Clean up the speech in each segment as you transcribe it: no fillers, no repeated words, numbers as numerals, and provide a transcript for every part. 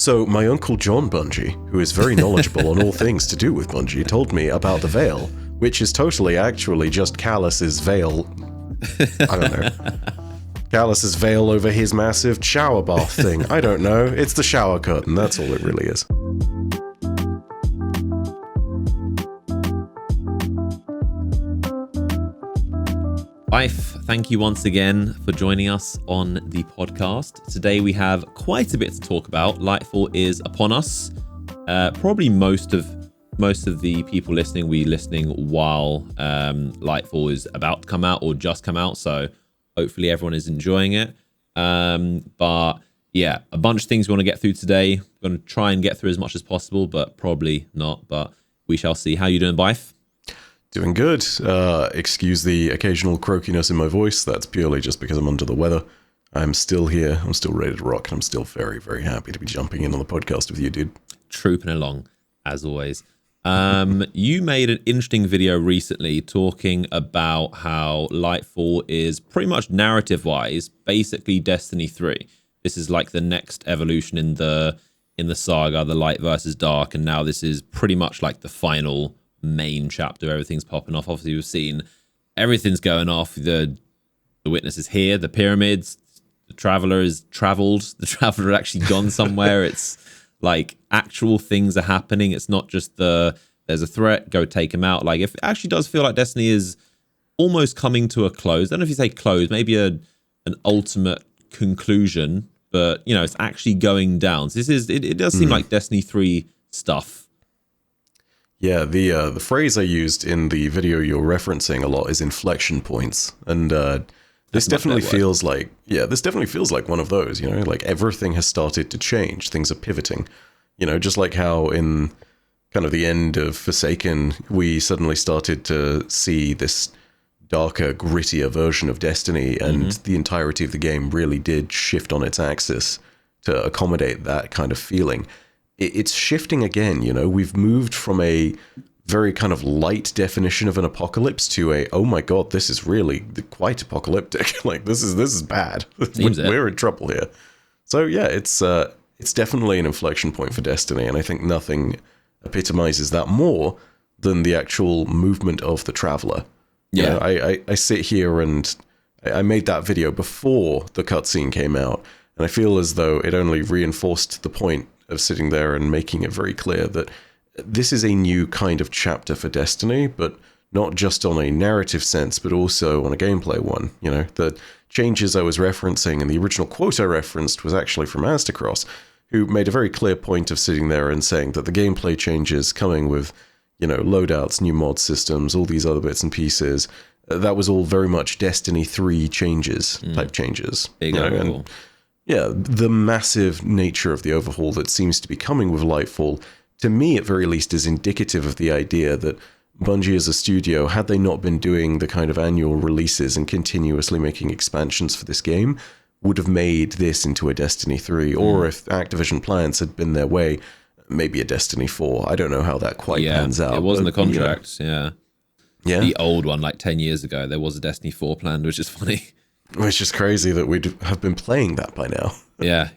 So my Uncle John Bungie, who is very knowledgeable on all things to do with Bungie, told me about the veil, which is totally actually just Callus's veil. I don't know. Callus's veil over his massive shower bath thing. I don't know. It's the shower curtain. That's all it really is. Byf, thank you once again for joining us on the podcast. Today we have quite a bit to talk about. Lightfall is upon us. Probably most of the people listening will be listening while Lightfall is about to come out or just come out. So hopefully everyone is enjoying it. But yeah, a bunch of things we want to get through today. We're going to try and get through as much as possible, but probably not. But we shall see. How you doing, Byf? Doing good. Excuse the occasional croakiness in my voice. That's purely just because I'm under the weather. I'm still here. I'm still ready to rock. And I'm still very, very happy to be jumping in on the podcast with you, dude. Trooping along, as always. You made an interesting video recently talking about how Lightfall is pretty much narrative-wise, basically Destiny 3. This is like the next evolution in the saga, the light versus dark, and now this is pretty much like the final main chapter. Everything's popping off. Obviously, we've seen everything's going off. The witness is here, the pyramids, the traveler is traveled, the traveler actually gone somewhere. It's like actual things are happening. It's not just there's a threat, go take him out. Like, if it actually does feel like Destiny is almost coming to a close. I don't know if you say close, maybe an ultimate conclusion, but you know, it's actually going down. So it does seem like Destiny 3 stuff. Yeah, the phrase I used in the video you're referencing a lot is inflection points, and this definitely feels like one of those. You know, like everything has started to change. Things are pivoting. You know, just like how in kind of the end of Forsaken, we suddenly started to see this darker, grittier version of Destiny, and the entirety of the game really did shift on its axis to accommodate that kind of feeling. It's shifting again, you know. We've moved from a very kind of light definition of an apocalypse to a, oh my god, this is really quite apocalyptic. Like, this is bad. We're in trouble here. So yeah, it's definitely an inflection point for Destiny, and I think nothing epitomizes that more than the actual movement of the Traveler. Yeah, you know, I sit here and I made that video before the cutscene came out, and I feel as though it only reinforced the point of sitting there and making it very clear that this is a new kind of chapter for Destiny, but not just on a narrative sense, but also on a gameplay one. You know, the changes I was referencing and the original quote I referenced was actually from Astacross, who made a very clear point of sitting there and saying that the gameplay changes coming with, you know, loadouts, new mod systems, all these other bits and pieces, that was all very much Destiny 3 changes, type changes. Big overhaul. Yeah, the massive nature of the overhaul that seems to be coming with Lightfall, to me at very least, is indicative of the idea that Bungie as a studio, had they not been doing the kind of annual releases and continuously making expansions for this game, would have made this into a Destiny 3, or if Activision plans had been their way, maybe a Destiny 4. I don't know how that quite pans out. It was in the contract, yeah. The old one, like 10 years ago, there was a Destiny 4 planned, which is funny. Which is crazy that we'd have been playing that by now. Yeah.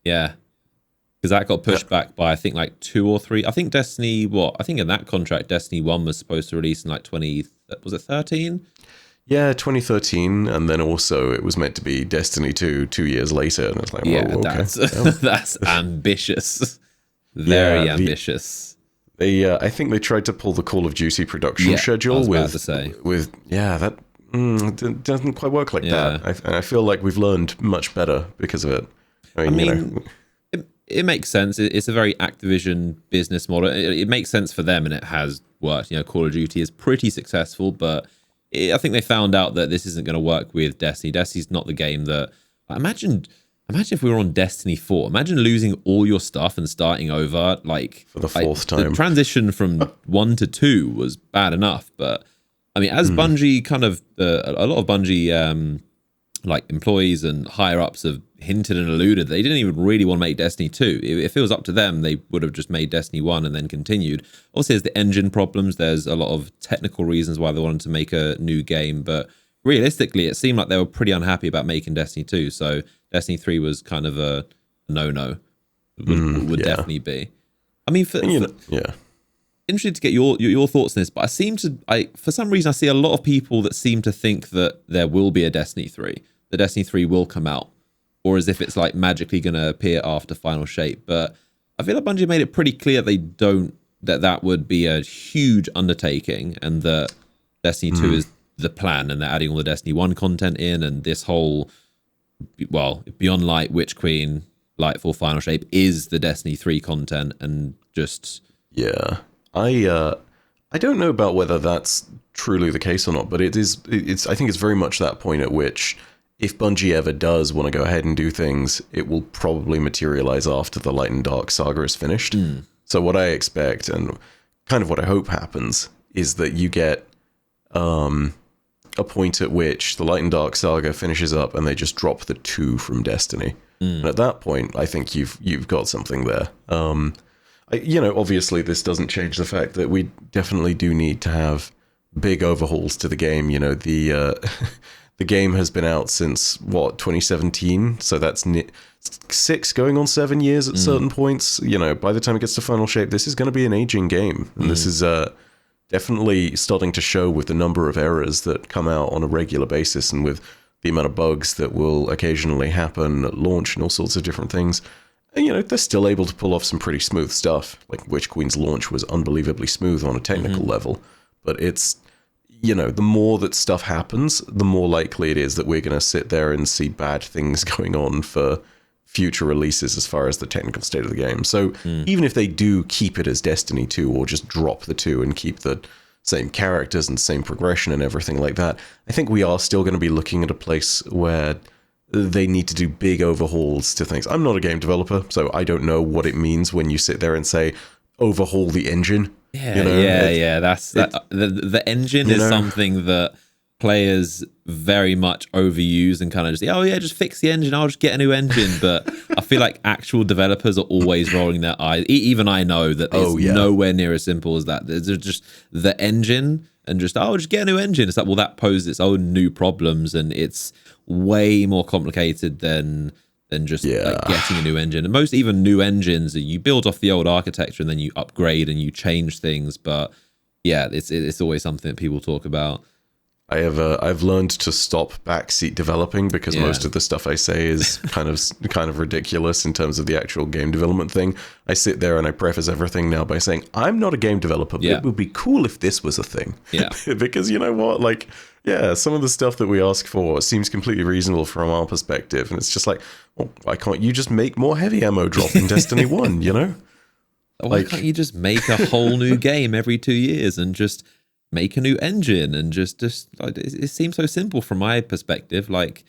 Because that got pushed back by, I think, like 2 or 3. I think Destiny, I think in that contract, Destiny 1 was supposed to release in like 13? Yeah, 2013. And then also it was meant to be Destiny 2 years later. And it's like, that's ambitious. Very ambitious. I think they tried to pull the Call of Duty production schedule that doesn't quite work like that. I feel like we've learned much better because of it. I mean, you know, it makes sense. It's a very Activision business model. It makes sense for them, and it has worked. You know, Call of Duty is pretty successful, but I think they found out that this isn't going to work with Destiny. Destiny's not the game that... Imagine if we were on Destiny 4. Imagine losing all your stuff and starting over, like... For the fourth time. The transition from 1 to 2 was bad enough, but... I mean, as Bungie kind of... a lot of Bungie like employees and higher-ups have hinted and alluded they didn't even really want to make Destiny 2. If it was up to them, they would have just made Destiny 1 and then continued. Also, there's the engine problems. There's a lot of technical reasons why they wanted to make a new game, but realistically, it seemed like they were pretty unhappy about making Destiny 2, so Destiny 3 was kind of a no-no. would definitely be. I mean, yeah. Interested to get your thoughts on this, but for some reason I see a lot of people that seem to think that there will be a Destiny 3. The Destiny 3 will come out, or as if it's like magically going to appear after Final Shape. But I feel like Bungie made it pretty clear that would be a huge undertaking, and that Destiny 2 is the plan, and they're adding all the Destiny 1 content in, and this whole, well, Beyond Light, Witch Queen, Lightfall, Final Shape is the Destiny 3 content, and just... Yeah. I don't know about whether that's truly the case or not, but I think it's very much that point at which, if Bungie ever does want to go ahead and do things, it will probably materialize after the Light and Dark saga is finished. So what I expect, and kind of what I hope happens, is that you get a point at which the Light and Dark saga finishes up and they just drop the 2 from Destiny. And at that point, I think you've got something there. Obviously this doesn't change the fact that we definitely do need to have big overhauls to the game. The game has been out since 2017, so that's 6 going on 7 years at certain points. By the time it gets to Final Shape, this is going to be an aging game, and this is definitely starting to show with the number of errors that come out on a regular basis, and with the amount of bugs that will occasionally happen at launch and all sorts of different things. And, they're still able to pull off some pretty smooth stuff. Like Witch Queen's launch was unbelievably smooth on a technical level. But it's, the more that stuff happens, the more likely it is that we're going to sit there and see bad things going on for future releases as far as the technical state of the game. So even if they do keep it as Destiny 2, or just drop the 2 and keep the same characters and same progression and everything like that, I think we are still going to be looking at a place where they need to do big overhauls to things. I'm not a game developer, so I don't know what it means when you sit there and say, overhaul the engine. The engine is something that players very much overuse and kind of just, just fix the engine, I'll just get a new engine. But I feel like actual developers are always rolling their eyes. Even I know that it's nowhere near as simple as that. There's just the engine and just get a new engine. It's like, well, that poses its own new problems, and it's way more complicated than just like getting a new engine. And most even new engines, you build off the old architecture and then you upgrade and you change things. But yeah, it's always something that people talk about. I've learned to stop backseat developing, because most of the stuff I say is kind of ridiculous in terms of the actual game development thing. I sit there and I preface everything now by saying, I'm not a game developer, but it would be cool if this was a thing. Yeah. Because you know what? Like, some of the stuff that we ask for seems completely reasonable from our perspective. And it's just like, well, why can't you just make more heavy ammo drop in Destiny 1, Why can't you just make a whole new game every 2 years and just make a new engine? And just like, it seems so simple from my perspective. Like,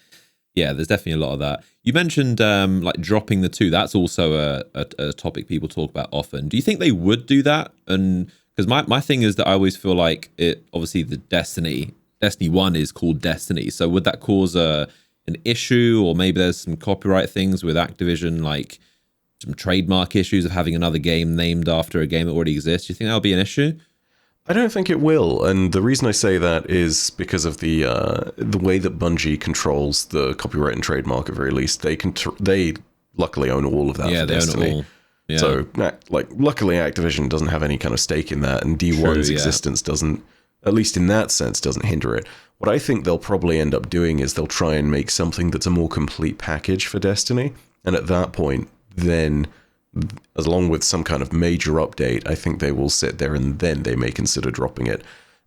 there's definitely a lot of that. You mentioned like dropping the 2. That's also a topic people talk about often. Do you think they would do that? And because my thing is that I always feel like it, obviously the Destiny 1 is called Destiny, so would that cause an issue? Or maybe there's some copyright things with Activision, like some trademark issues of having another game named after a game that already exists. Do you think that'll be an issue? I don't think it will, and the reason I say that is because of the way that Bungie controls the copyright and trademark, at very least. They luckily own all of that. Yeah, for they Destiny. own it all. Yeah. So, luckily Activision doesn't have any kind of stake in that, and D1's existence doesn't, at least in that sense, doesn't hinder it. What I think they'll probably end up doing is they'll try and make something that's a more complete package for Destiny, and at that point, then, along with some kind of major update, I think they will sit there and then they may consider dropping it.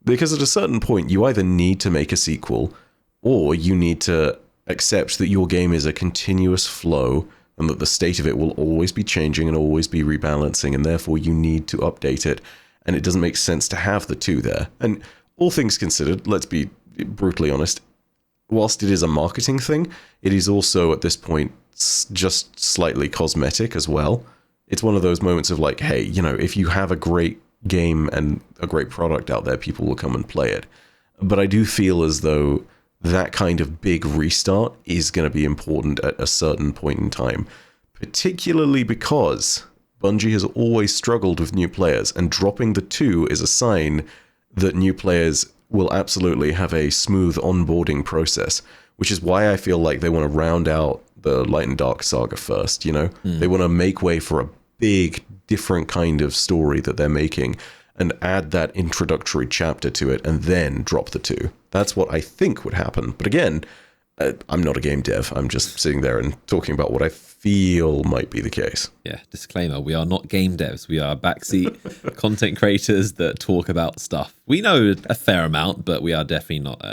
Because at a certain point, you either need to make a sequel, or you need to accept that your game is a continuous flow, and that the state of it will always be changing and always be rebalancing, and therefore you need to update it. And it doesn't make sense to have the 2 there. And all things considered, let's be brutally honest, whilst it is a marketing thing, it is also at this point just slightly cosmetic as well. It's one of those moments of like, hey, if you have a great game and a great product out there, people will come and play it. But I do feel as though that kind of big restart is going to be important at a certain point in time, particularly because Bungie has always struggled with new players, and dropping the 2 is a sign that new players will absolutely have a smooth onboarding process, which is why I feel like they want to round out the Light and Dark saga first, you know? They want to make way for a big, different kind of story that they're making and add that introductory chapter to it and then drop the two. That's what I think would happen. But again, I'm not a game dev. I'm just sitting there and talking about what I feel might be the case. Yeah, disclaimer, we are not game devs. We are backseat content creators that talk about stuff. We know a fair amount, but we are definitely not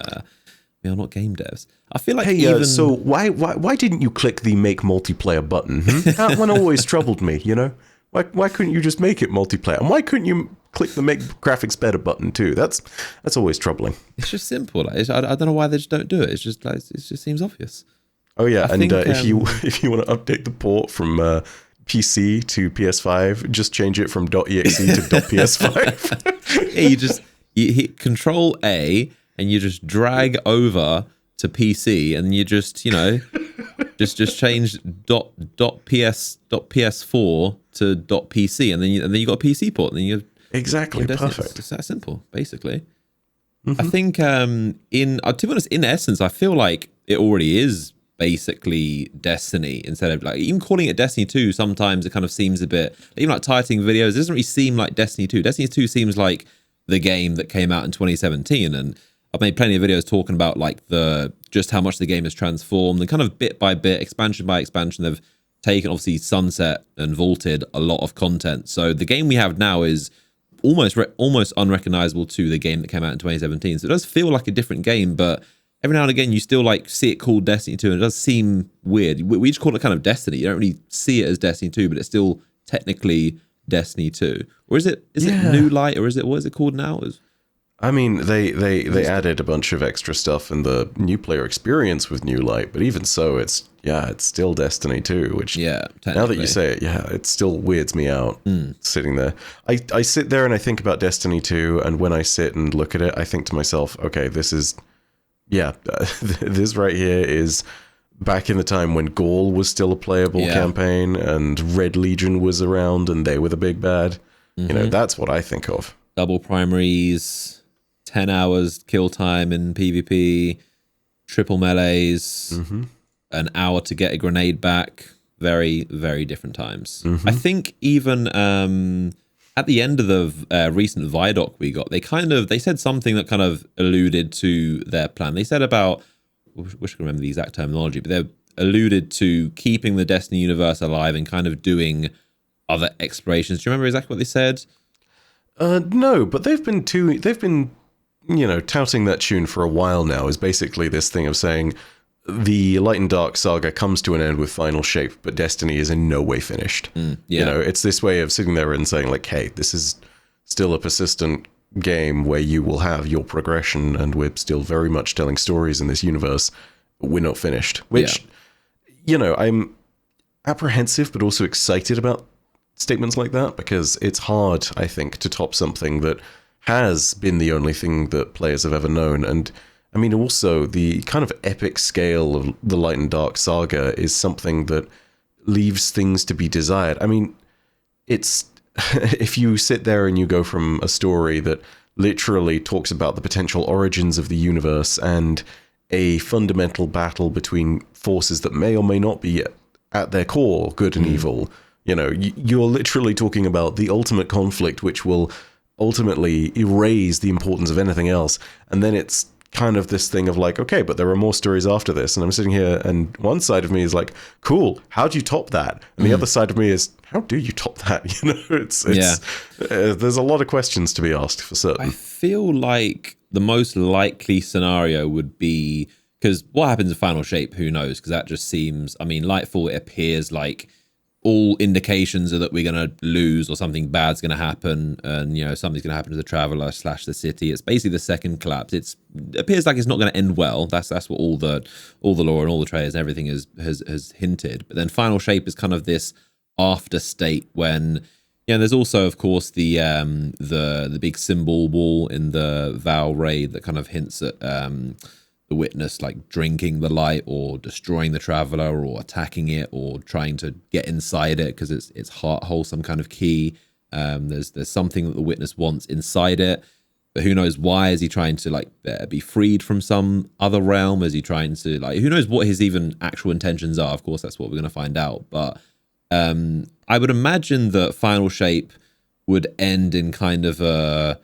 we are not game devs. I feel like so why didn't you click the make multiplayer button? That one always troubled me, you know? Why couldn't you just make it multiplayer? And why couldn't you click the make graphics better button too? That's always troubling. It's just simple. Like, I don't know why they just don't do it. It's just like it just seems obvious. Oh yeah, if you want to update the port from PC to PS5, just change it from .exe to .ps5. Yeah, you hit Control A and you just drag over to PC and you just just change .ps4 to .pc and then you got a PC port and then you exactly perfect. It's that simple, basically. I think to be honest, in essence, I feel like it already is basically Destiny instead of like even calling it Destiny 2. Sometimes it kind of seems a bit, even like titling videos, it doesn't really seem like Destiny 2. Destiny 2 seems like the game that came out in 2017, and I've made plenty of videos talking about like just how much the game has transformed and kind of bit by bit, expansion by expansion. They've taken, obviously, sunset and vaulted a lot of content. So the game we have now is almost unrecognizable to the game that came out in 2017. So it does feel like a different game, but every now and again you still like see it called Destiny 2 and it does seem weird. We just call it kind of Destiny. You don't really see it as Destiny 2, but it's still technically Destiny 2. Or is it New Light, or what is it called now? I mean, they added a bunch of extra stuff in the new player experience with New Light, but even so, it's still Destiny 2, which now that you say it, it still weirds me out sitting there. I sit there and I think about Destiny 2, and when I sit and look at it, I think to myself, okay, this is, this right here is back in the time when Gaul was still a playable campaign and Red Legion was around and they were the big bad. You know, that's what I think of. Double primaries, 10 hours kill time in PvP, triple melees, an hour to get a grenade back. Very, very different times. I think even at the end of the recent Vidoc we got, they said something that kind of alluded to their plan. They said about, I wish I could remember the exact terminology, but they alluded to keeping the Destiny universe alive and kind of doing other explorations. Do you remember exactly what they said? No, but they've been touting that tune for a while now. Is basically this thing of saying the Light and Dark saga comes to an end with Final Shape, but Destiny is in no way finished. You know, it's this way of sitting there and saying like, hey, this is still a persistent game where you will have your progression and we're still very much telling stories in this universe, but we're not finished. Which, I'm apprehensive but also excited about statements like that, because it's hard, I think, to top something that has been the only thing that players have ever known. And I mean, also the kind of epic scale of the Light and Dark saga is something that leaves things to be desired. I mean, it's if you sit there and you go from a story that literally talks about the potential origins of the universe and a fundamental battle between forces that may or may not be at their core good and evil. You know, you're literally talking about the ultimate conflict, which will ultimately erase the importance of anything else. And then it's kind of this thing of like, okay, but there are more stories after this. And I'm sitting here and one side of me is like, cool, how do you top that? And the other side of me is, how do you top that? You know, it's there's a lot of questions to be asked for certain. I feel like the most likely scenario would be, because what happens in Final Shape, who knows? Because that just seems, I mean, Lightfall, it appears like all indications are that we're going to lose or something bad's going to happen, and something's going to happen to the Traveler / the city. It's basically the second collapse. It appears like it's not going to end well. That's what all the lore and all the trailers and everything has hinted. But then Final Shape is kind of this after state when there's also, of course, the big symbol wall in the Val raid that kind of hints at the Witness like drinking the light or destroying the Traveler or attacking it or trying to get inside it because its heart holds some kind of key. There's something that the Witness wants inside it. But who knows why? Is he trying to like be freed from some other realm? Is he trying to like, who knows what his even actual intentions are? Of course, that's what we're going to find out. But I would imagine that Final Shape would end in kind of a,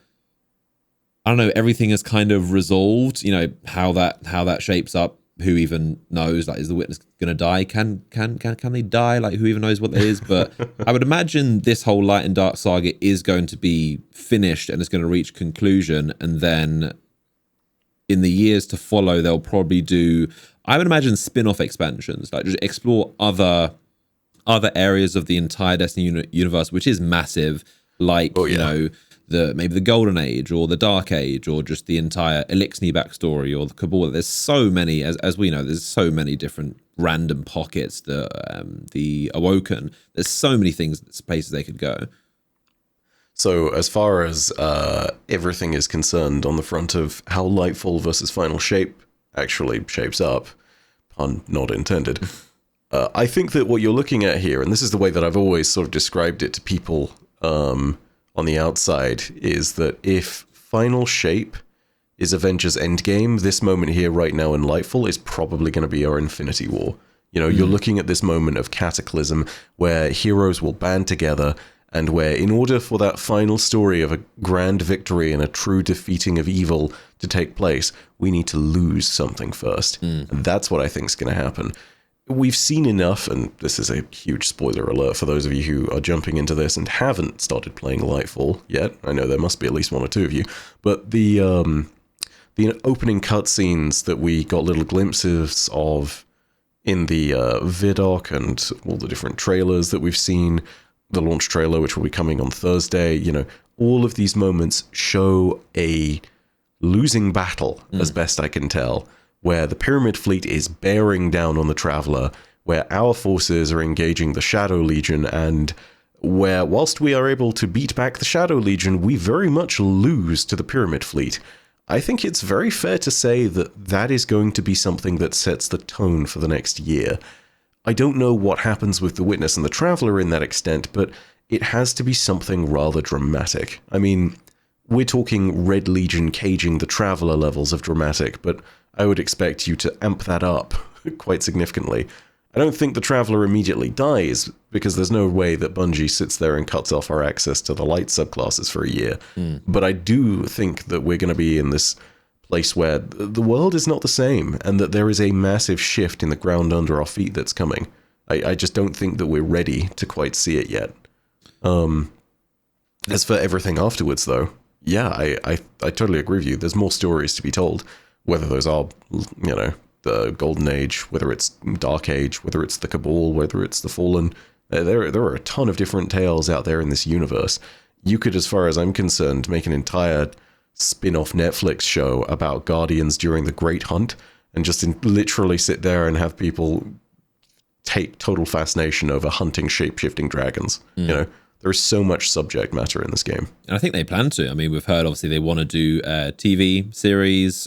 I don't know, everything is kind of resolved. You know, how that shapes up. Who even knows? Like, is the witness going to die? Can they die? Like, who even knows what that is? But I would imagine this whole Light and Dark saga is going to be finished and it's going to reach conclusion. And then in the years to follow, they'll probably do, I would imagine, spin-off expansions, like just explore other areas of the entire Destiny universe, which is massive. Like, you know, maybe the Golden Age or the Dark Age or just the entire Elixir backstory or the Cabal. There's so many, as we know, there's so many different random pockets. The Awoken. There's so many places they could go. So as far as everything is concerned on the front of how Lightfall versus Final Shape actually shapes up, pun not intended, I think that what you're looking at here, and this is the way that I've always sort of described it to people on the outside, is that if Final Shape is Avengers Endgame, this moment here right now in Lightfall is probably going to be our Infinity War. You know, you're looking at this moment of cataclysm where heroes will band together and where in order for that final story of a grand victory and a true defeating of evil to take place, we need to lose something first. And that's what I think is going to happen. We've seen enough, and this is a huge spoiler alert for those of you who are jumping into this and haven't started playing Lightfall yet. I know there must be at least one or two of you, but the opening cutscenes that we got little glimpses of in the vidoc and all the different trailers that we've seen, the launch trailer, which will be coming on Thursday, you know, all of these moments show a losing battle, as best I can tell, where the Pyramid Fleet is bearing down on the Traveler, where our forces are engaging the Shadow Legion, and where, whilst we are able to beat back the Shadow Legion, we very much lose to the Pyramid Fleet. I think it's very fair to say that that is going to be something that sets the tone for the next year. I don't know what happens with the Witness and the Traveler in that extent, but it has to be something rather dramatic. I mean, we're talking Red Legion caging the Traveler levels of dramatic, but I would expect you to amp that up quite significantly. I don't think the Traveler immediately dies, because there's no way that Bungie sits there and cuts off our access to the light subclasses for a year. But I do think that we're going to be in this place where the world is not the same, and that there is a massive shift in the ground under our feet that's coming. I just don't think that we're ready to quite see it yet. As for everything afterwards, though, yeah, I totally agree with you. There's more stories to be told, whether those are, you know, the Golden Age, whether it's Dark Age, whether it's the Cabal, whether it's the Fallen. There are a ton of different tales out there in this universe. You could, as far as I'm concerned, make an entire spin-off Netflix show about Guardians during the Great Hunt, and just literally sit there and have people take total fascination over hunting shape-shifting dragons. You know, there is so much subject matter in this game. And I think they plan to. I mean, we've heard, obviously, they want to do TV series,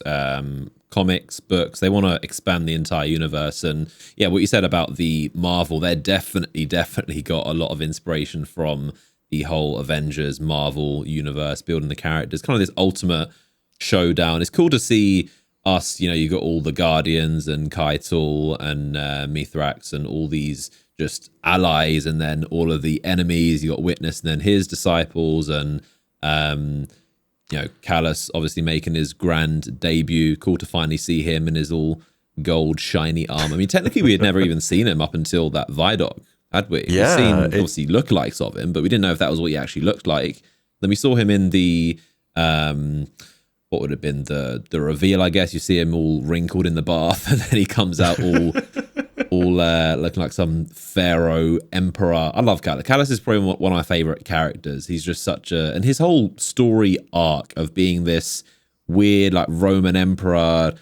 comics, books. They want to expand the entire universe. And yeah, what you said about the Marvel, they're definitely got a lot of inspiration from the whole Avengers Marvel universe, building the characters, kind of this ultimate showdown. It's cool to see us, you know, you got all the Guardians and Keitel and Mithrax and all these just allies, and then all of the enemies. You got Witness and then his disciples, and you know, Callus obviously making his grand debut. Cool to finally see him in his all gold shiny armor. I mean, technically we had never even seen him up until that Vidoc, had we? Yeah, we've seen obviously lookalikes of him, but we didn't know if that was what he actually looked like. Then we saw him in the what would have been the reveal, I guess. You see him all wrinkled in the bath, and then he comes out all looking like some pharaoh emperor. I love Callus. Callus is probably one of my favorite characters. He's just such a, and his whole story arc of being this weird like Roman emperor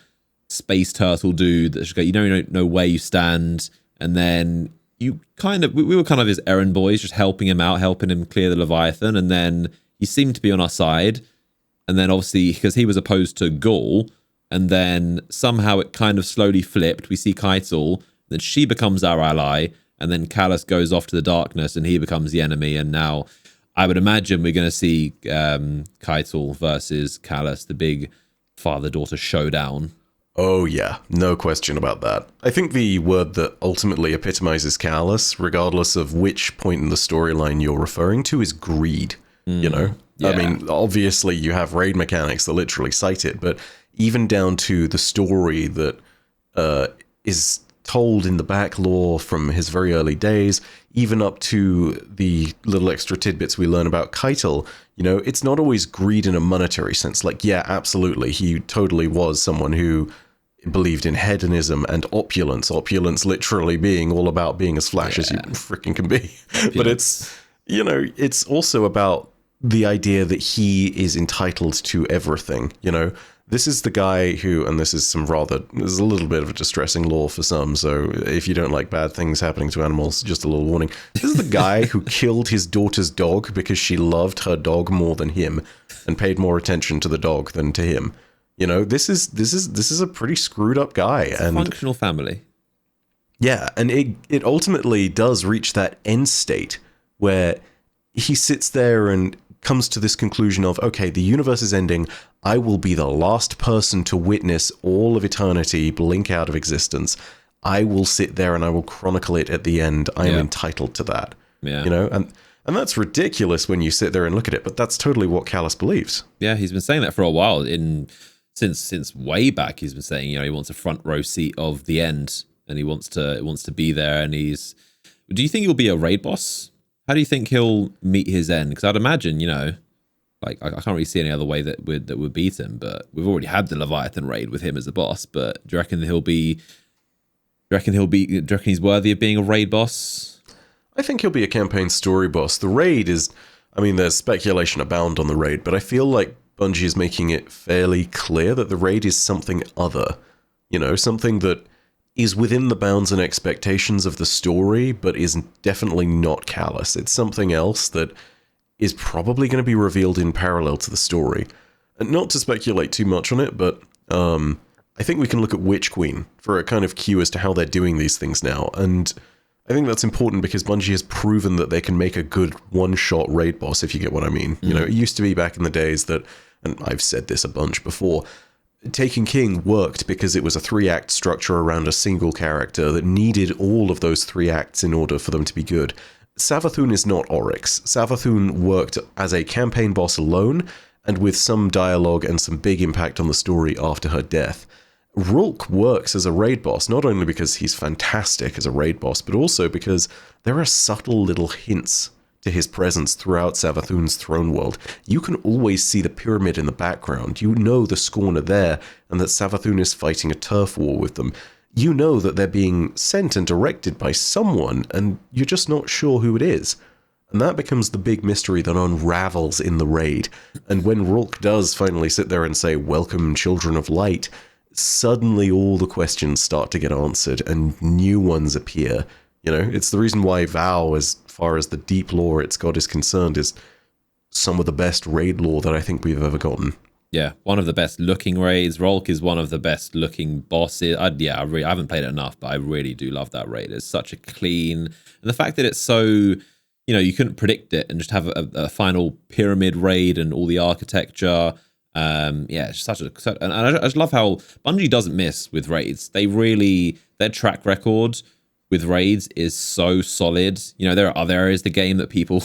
space turtle dude that's just go, you don't know where you stand, and then you kind of, we were kind of his errand boys, just helping him out, helping him clear the Leviathan, and then he seemed to be on our side. And then obviously, because he was opposed to Gaul, and then somehow it kind of slowly flipped. We see Keitel, then she becomes our ally, and then Callus goes off to the darkness, and he becomes the enemy. And now I would imagine we're going to see Keitel versus Callus, the big father-daughter showdown. Oh yeah, no question about that. I think the word that ultimately epitomizes Callus, regardless of which point in the storyline you're referring to, is greed. You know? Yeah. I mean, obviously you have raid mechanics that literally cite it, but even down to the story that is told in the back lore from his very early days, even up to the little extra tidbits we learn about Keitel, you know, it's not always greed in a monetary sense. Like, yeah, absolutely, he totally was someone who believed in hedonism and opulence. Opulence literally being all about being as flash as you freaking can be. But it's, you know, it's also about the idea that he is entitled to everything, you know. This is the guy who, and this is a little bit of a distressing lore for some, so if you don't like bad things happening to animals, just a little warning. This is the guy who killed his daughter's dog because she loved her dog more than him and paid more attention to the dog than to him. You know, this is a pretty screwed up guy. It's and a functional family. Yeah, and it ultimately does reach that end state where he sits there and comes to this conclusion of, okay, the universe is ending. I will be the last person to witness all of eternity blink out of existence. I will sit there and I will chronicle it at the end. I am entitled to that. Yeah. You know, and that's ridiculous when you sit there and look at it, but that's totally what Callus believes. Yeah, he's been saying that for a while. Since way back, he's been saying, you know, he wants a front row seat of the end, and he wants to be there. And do you think he'll be a raid boss? How do you think he'll meet his end? Because I'd imagine, you know, like I can't really see any other way that would beat him. But we've already had the Leviathan raid with him as a boss. But do you reckon he's worthy of being a raid boss? I think he'll be a campaign story boss. The raid is, I mean, there's speculation abound on the raid, but I feel like Bungie is making it fairly clear that the raid is something other. You know, something that is within the bounds and expectations of the story, but is definitely not Callus. It's something else that is probably going to be revealed in parallel to the story. And not to speculate too much on it, but I think we can look at Witch Queen for a kind of cue as to how they're doing these things now. And I think that's important because Bungie has proven that they can make a good one-shot raid boss, if you get what I mean. You know, it used to be back in the days that, and I've said this a bunch before, Taken King worked because it was a 3-act structure around a single character that needed all of those 3 acts in order for them to be good. Savathun is not Oryx. Savathun worked as a campaign boss alone, and with some dialogue and some big impact on the story after her death. Rulk works as a raid boss, not only because he's fantastic as a raid boss, but also because there are subtle little hints to his presence throughout Savathun's throne world. You can always see the pyramid in the background. You know the Scorn are there, and that Savathun is fighting a turf war with them. You know that they're being sent and directed by someone, and you're just not sure who it is. And that becomes the big mystery that unravels in the raid. And when Rulk does finally sit there and say, "Welcome, children of light," suddenly all the questions start to get answered and new ones appear. You know, it's the reason why Vow, as far as the deep lore it's got is concerned, is some of the best raid lore that I think we've ever gotten. Yeah, one of the best looking raids. Rolk is one of the best looking bosses. I haven't played it enough, but I really do love that raid. It's such a clean, and the fact that it's so, you know, you couldn't predict it and just have a final pyramid raid and all the architecture. It's and I just love how Bungie doesn't miss with raids. Their track record with raids is so solid. You know, there are other areas of the game that people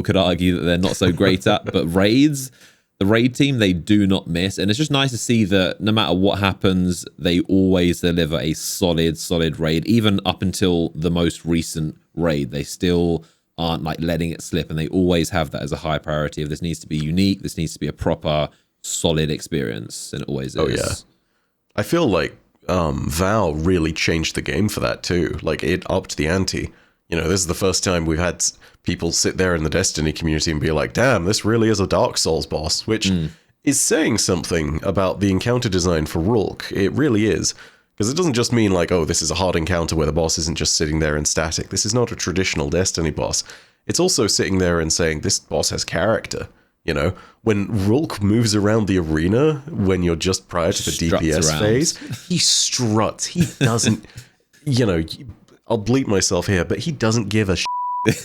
could argue that they're not so great at, but raids, the raid team, they do not miss. And it's just nice to see that no matter what happens, they always deliver a solid raid. Even up until the most recent raid, they still aren't like letting it slip, and they always have that as a high priority of this needs to be unique, this needs to be a proper solid experience, and it always is. Oh yeah, I feel like Val really changed the game for that too. Like, it upped the ante. You know, this is the first time we've had people sit there in the Destiny community and be like, damn, this really is a Dark Souls boss, which is saying something about the encounter design for Rulk. It really is. Because it doesn't just mean like, oh, this is a hard encounter where the boss isn't just sitting there and static. This is not a traditional Destiny boss. It's also sitting there and saying, this boss has character. You know, when Rulk moves around the arena, when you're just prior to the DPS phase, he struts. He doesn't, you know, I'll bleep myself here, but he doesn't give a shit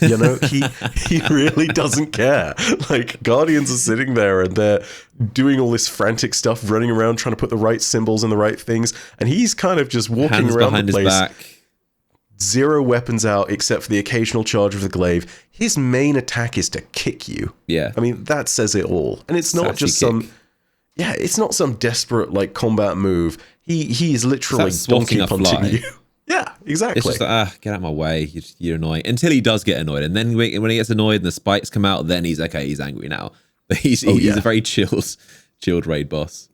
You know, he really doesn't care. Like, Guardians are sitting there and they're doing all this frantic stuff, running around trying to put the right symbols and the right things, and he's kind of just walking Hands around behind the place. his back. Zero weapons out except for the occasional charge of the glaive. His main attack is to kick you. Yeah. I mean, that says it all. And it's not just kick. it's not some desperate like combat move. He is literally donkey punching you. Yeah, exactly. It's just like, get out of my way. You're annoying. Until he does get annoyed. And then when he gets annoyed and the spikes come out, then he's angry now. But he's a very chilled raid boss.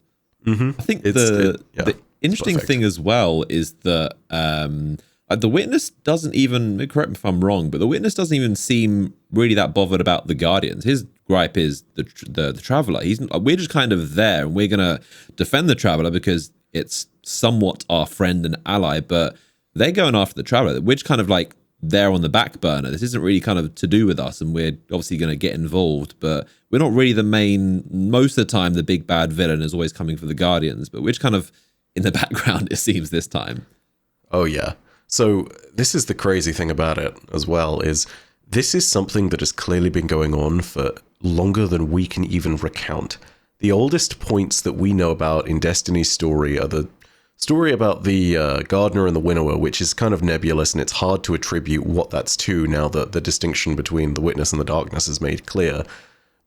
Mm-hmm. I think the interesting thing as well is that the Witness doesn't even, correct me if I'm wrong, but the Witness doesn't even seem really that bothered about the Guardians. His gripe is the Traveler. We're just kind of there, and we're going to defend the Traveler because it's somewhat our friend and ally, but they're going after the Traveler. We're just kind of like there on the back burner. This isn't really kind of to do with us, and we're obviously going to get involved, but we're not really the main. Most of the time, the big bad villain is always coming for the Guardians, but we're just kind of in the background, it seems, this time. Oh, yeah. So this is the crazy thing about it as well, is this is something that has clearly been going on for longer than we can even recount. The oldest points that we know about in Destiny's story are the story about the Gardener and the Winnower, which is kind of nebulous, and it's hard to attribute what that's to now that the distinction between the Witness and the Darkness is made clear.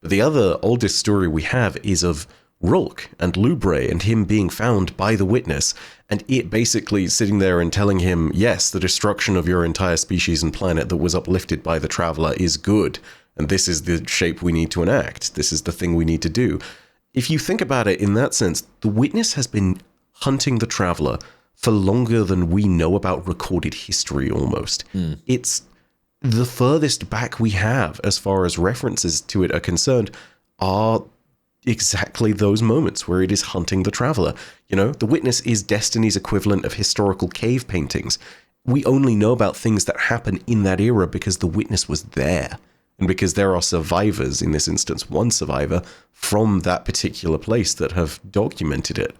But the other oldest story we have is of Rulk and Lubre and him being found by the Witness, and it basically sitting there and telling him, yes, the destruction of your entire species and planet that was uplifted by the Traveler is good, and this is the shape we need to enact. This is the thing we need to do. If you think about it in that sense, the Witness has been hunting the Traveler for longer than we know about recorded history almost. It's the furthest back we have as far as references to it are concerned are exactly those moments where it is hunting the Traveler. You know, the Witness is Destiny's equivalent of historical cave paintings. We only know about things that happen in that era because the Witness was there. And because there are survivors, in this instance, one survivor, from that particular place that have documented it.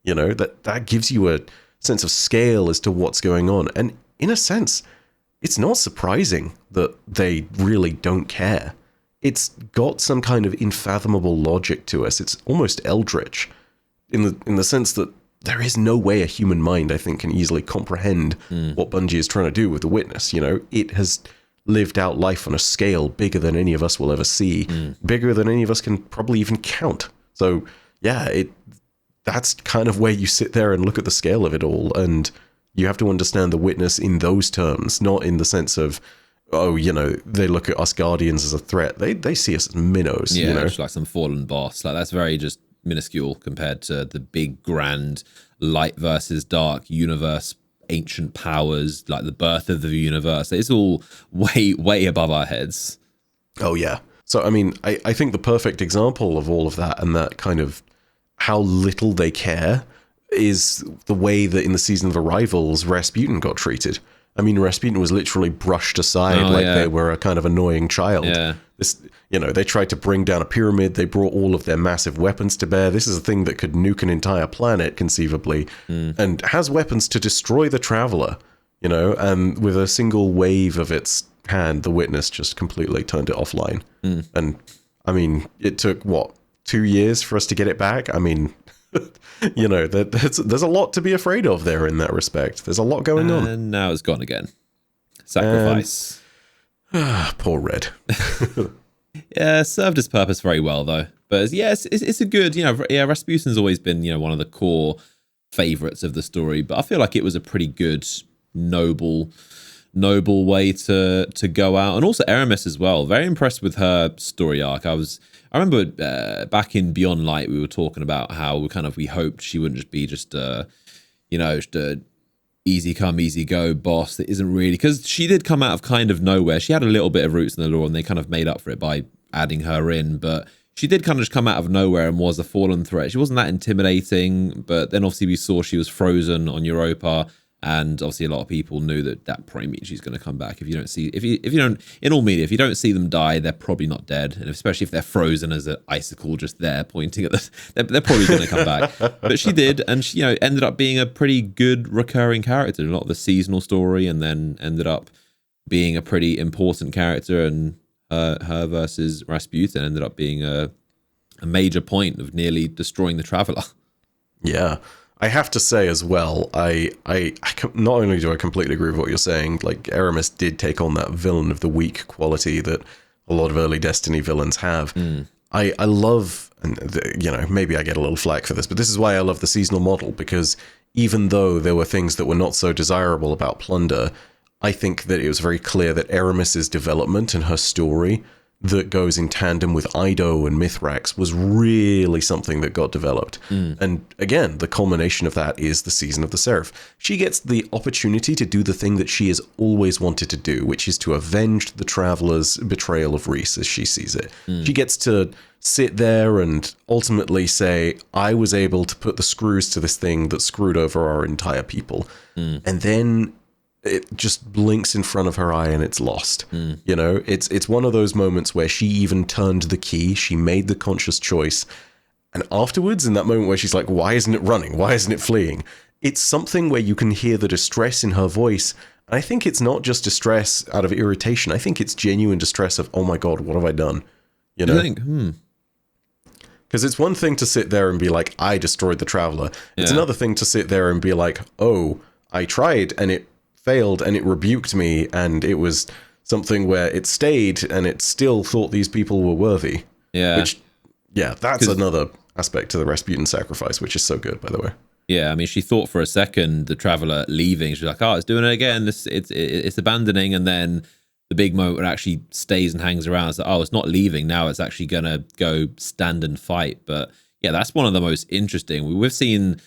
You know, that gives you a sense of scale as to what's going on. And in a sense, it's not surprising that they really don't care. It's got some kind of unfathomable logic to us. It's almost eldritch in the sense that there is no way a human mind, I think, can easily comprehend what Bungie is trying to do with the Witness. You know, it has lived out life on a scale bigger than any of us will ever see, bigger than any of us can probably even count. So, yeah, that's kind of where you sit there and look at the scale of it all, and you have to understand the Witness in those terms, not in the sense of, oh, you know, they look at us Guardians as a threat. They see us as minnows. Yeah, you know? Just like some fallen boss. Like, that's very just minuscule compared to the big, grand light versus dark universe, ancient powers, like the birth of the universe. It's all way, way above our heads. Oh, yeah. So, I mean, I think the perfect example of all of that and that kind of how little they care is the way that in the Season of Arrivals, Rasputin got treated. I mean, Rasputin was literally brushed aside they were a kind of annoying child. Yeah. This, you know, they tried to bring down a pyramid. They brought all of their massive weapons to bear. This is a thing that could nuke an entire planet, conceivably, and has weapons to destroy the Traveler, you know, and with a single wave of its hand, the Witness just completely turned it offline. And, I mean, it took, 2 years for us to get it back? I mean... you know, there's a lot to be afraid of there in that respect. There's a lot going on. And now it's gone again. Sacrifice. Poor Red. Yeah, served its purpose very well, though. But yeah, it's a good, you know, yeah, Rasputin's always been, you know, one of the core favorites of the story. But I feel like it was a pretty good, noble way to go out. And also Aramis as well. Very impressed with her story arc. I remember back in Beyond Light, we were talking about how we hoped she wouldn't just be just a easy come, easy go boss that isn't really, because she did come out of kind of nowhere. She had a little bit of roots in the lore, and they kind of made up for it by adding her in. But she did kind of just come out of nowhere and was a fallen threat. She wasn't that intimidating, but then obviously we saw she was frozen on Europa. And obviously, a lot of people knew that probably means she's going to come back. If you don't, in all media, if you don't see them die, they're probably not dead. And especially if they're frozen as an icicle just there pointing at they're probably going to come back. But she did, and she, you know, ended up being a pretty good recurring character in a lot of the seasonal story, and then ended up being a pretty important character, and her versus Rasputin ended up being a major point of nearly destroying the Traveler. Yeah. I have to say as well, not only do I completely agree with what you're saying, like Aramis did take on that villain of the week quality that a lot of early Destiny villains have. I love, and maybe I get a little flack for this, but this is why I love the seasonal model, because even though there were things that were not so desirable about Plunder, I think that it was very clear that Aramis's development and her story that goes in tandem with Ido and Mithrax was really something that got developed. And again, the culmination of that is the Season of the Seraph. She gets the opportunity to do the thing that she has always wanted to do, which is to avenge the Traveler's betrayal of Rhys, as she sees it. She gets to sit there and ultimately say, I was able to put the screws to this thing that screwed over our entire people. And then it just blinks in front of her eye and it's lost. It's one of those moments where she even turned the key, she made the conscious choice, and afterwards, in that moment where she's like, why isn't it running, why isn't it fleeing, it's something where you can hear the distress in her voice. And I think it's not just distress out of irritation, I think it's genuine distress of, oh my god, what have I done? Because it's one thing to sit there and be like, I destroyed the Traveler. It's another thing to sit there and be like, oh, I tried and it failed and it rebuked me, and it was something where it stayed and it still thought these people were worthy. That's another aspect to the Rasputin sacrifice, which is so good, by the way. I mean, she thought for a second the Traveler leaving, she's like, oh, it's doing it again, it's abandoning, and then the big moment where it actually stays and hangs around, it's like, oh, it's not leaving now, it's actually gonna go stand and fight. But that's one of the most interesting we've seen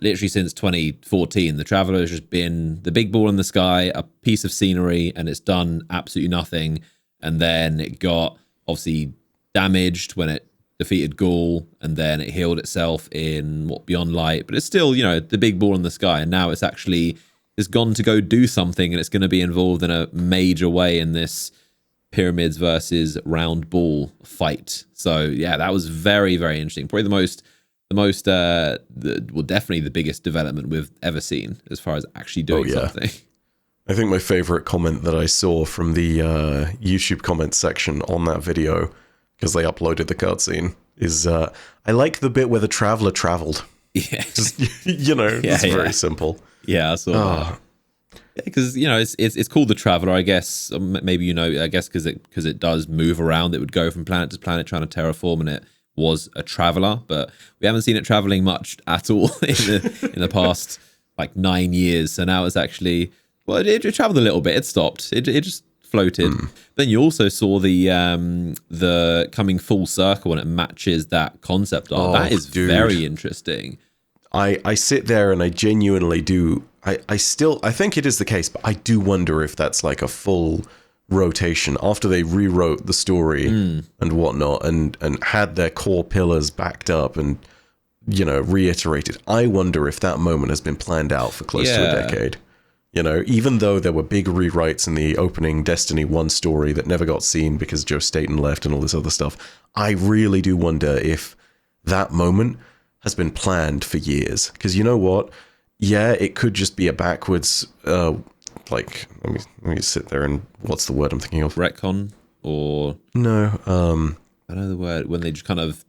literally since 2014. The Traveler has just been the big ball in the sky, a piece of scenery, and it's done absolutely nothing. And then it got obviously damaged when it defeated Gaul, and then it healed itself in Beyond Light. But it's still, the big ball in the sky, and now it's gone to go do something, and it's going to be involved in a major way in this Pyramids versus Round Ball fight. So that was very, very interesting. Probably definitely the biggest development we've ever seen as far as actually doing something. I think my favorite comment that I saw from the YouTube comments section on that video, because they uploaded the cutscene, is I like the bit where the Traveler traveled. Just, it's very simple. I saw that. Because it's called the Traveler, I guess. Maybe I guess because it does move around. It would go from planet to planet trying to terraform, and it was a Traveler, but we haven't seen it traveling much at all in the past 9 years. So now it's actually, it traveled a little bit. It stopped. It just floated. Then you also saw the coming full circle, and it matches that concept art. That is very interesting. I sit there and I genuinely do. I think it is the case, but I do wonder if that's like a full rotation after they rewrote the story and whatnot, and had their core pillars backed up and reiterated. I wonder if that moment has been planned out for close to a decade. Even though there were big rewrites in the opening Destiny 1 story that never got seen because Joe Staten left and all this other stuff, I really do wonder if that moment has been planned for years. Because you know what? It could just be a backwards let me sit there and what's the word I'm thinking of? Retcon? Or no, I know the word, when they just kind of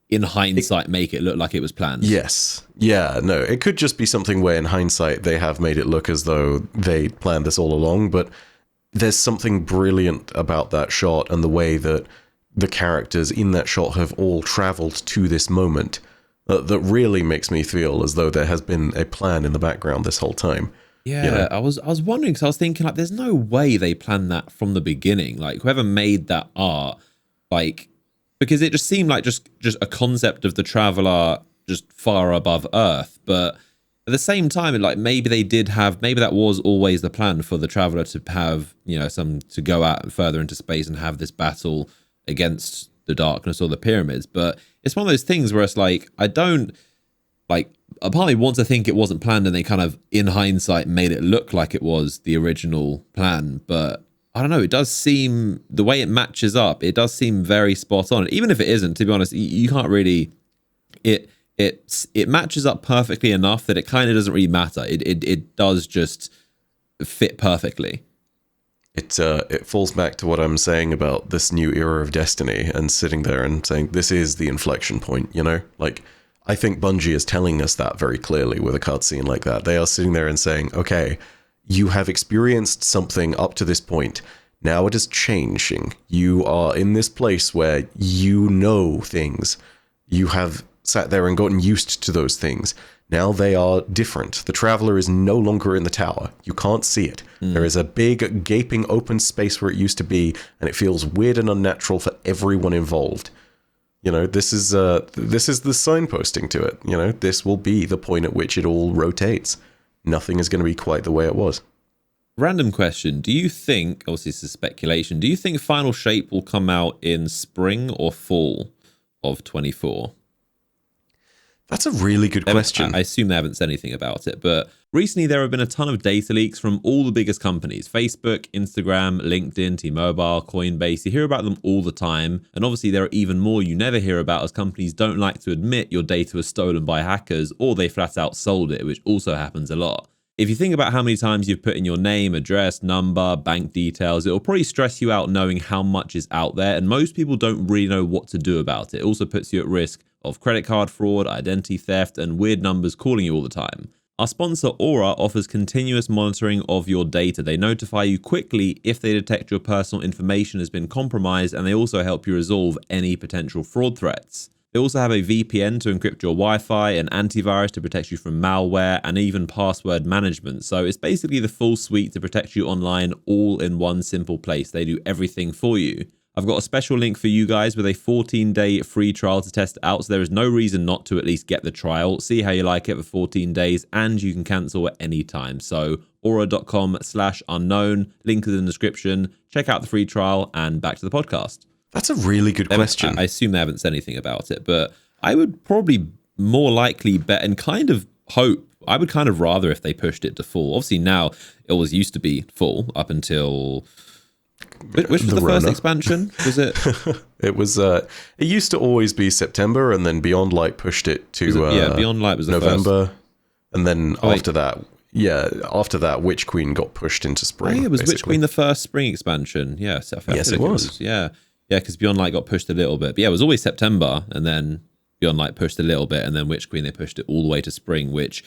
in hindsight make it look like it was planned. Yes. Yeah, no, it could just be something where in hindsight they have made it look as though they planned this all along, but there's something brilliant about that shot and the way that the characters in that shot have all traveled to this moment that really makes me feel as though there has been a plan in the background this whole time. I was wondering, because I was thinking there's no way they planned that from the beginning. Whoever made that art, because it just seemed like just a concept of the Traveler just far above Earth. But at the same time, maybe that was always the plan for the Traveler to have, to go out further into space and have this battle against the darkness or the pyramids. But it's one of those things where it's I don't a part of me wants to think it wasn't planned and they kind of in hindsight made it look like it was the original plan, but I don't know, it does seem, the way it matches up, it does seem very spot on. Even if it isn't, to be honest, you can't really, it matches up perfectly enough that it kind of doesn't really matter. It does just fit perfectly. it falls back to what I'm saying about this new era of Destiny and sitting there and saying this is the inflection point, you know? Like, I think Bungie is telling us that very clearly with a cutscene like that. They are sitting there and saying, okay, you have experienced something up to this point. Now it is changing. You are in this place where you know things. You have sat there and gotten used to those things. Now they are different. The Traveler is no longer in the tower. You can't see it. There is a big, gaping open space where it used to be, and it feels weird and unnatural for everyone involved. You know, this is the signposting to it. You know, this will be the point at which it all rotates. Nothing is going to be quite the way it was. Random question. Do you think, obviously this is speculation, do you think Final Shape will come out in spring or fall of 24? That's a really good question. I assume they haven't said anything about it, but recently there have been a ton of data leaks from all the biggest companies. Facebook, Instagram, LinkedIn, T-Mobile, Coinbase. You hear about them all the time. And obviously there are even more you never hear about, as companies don't like to admit your data was stolen by hackers, or they flat out sold it, which also happens a lot. If you think about how many times you've put in your name, address, number, bank details, it'll probably stress you out knowing how much is out there, and most people don't really know what to do about it. It also puts you at risk of credit card fraud, identity theft, and weird numbers calling you all the time. Our sponsor Aura offers continuous monitoring of your data. They notify you quickly if they detect your personal information has been compromised, and they also help you resolve any potential fraud threats. They also have a VPN to encrypt your Wi-Fi, an antivirus to protect you from malware, and even password management. So it's basically the full suite to protect you online, all in one simple place. They do everything for you. I've got a special link for you guys with a 14-day free trial to test out, so there is no reason not to at least get the trial, see how you like it for 14 days, and you can cancel at any time. So aura.com/unknown, link is in the description. Check out the free trial, and back to the podcast. That's a really good question. I assume they haven't said anything about it, but I would probably more likely bet and kind of hope, I would kind of rather if they pushed it to full. Obviously now it always used to be full up until... Which was the first expansion? Was it? It was. It used to always be September, and then Beyond Light pushed it to Beyond Light was the November, first. And then after that, Witch Queen got pushed into spring. Oh, yeah, was basically. Witch Queen the first spring expansion? Yes, yes, it was. Yeah, because Beyond Light got pushed a little bit. But yeah, it was always September, and then Beyond Light pushed a little bit, and then Witch Queen they pushed it all the way to spring, which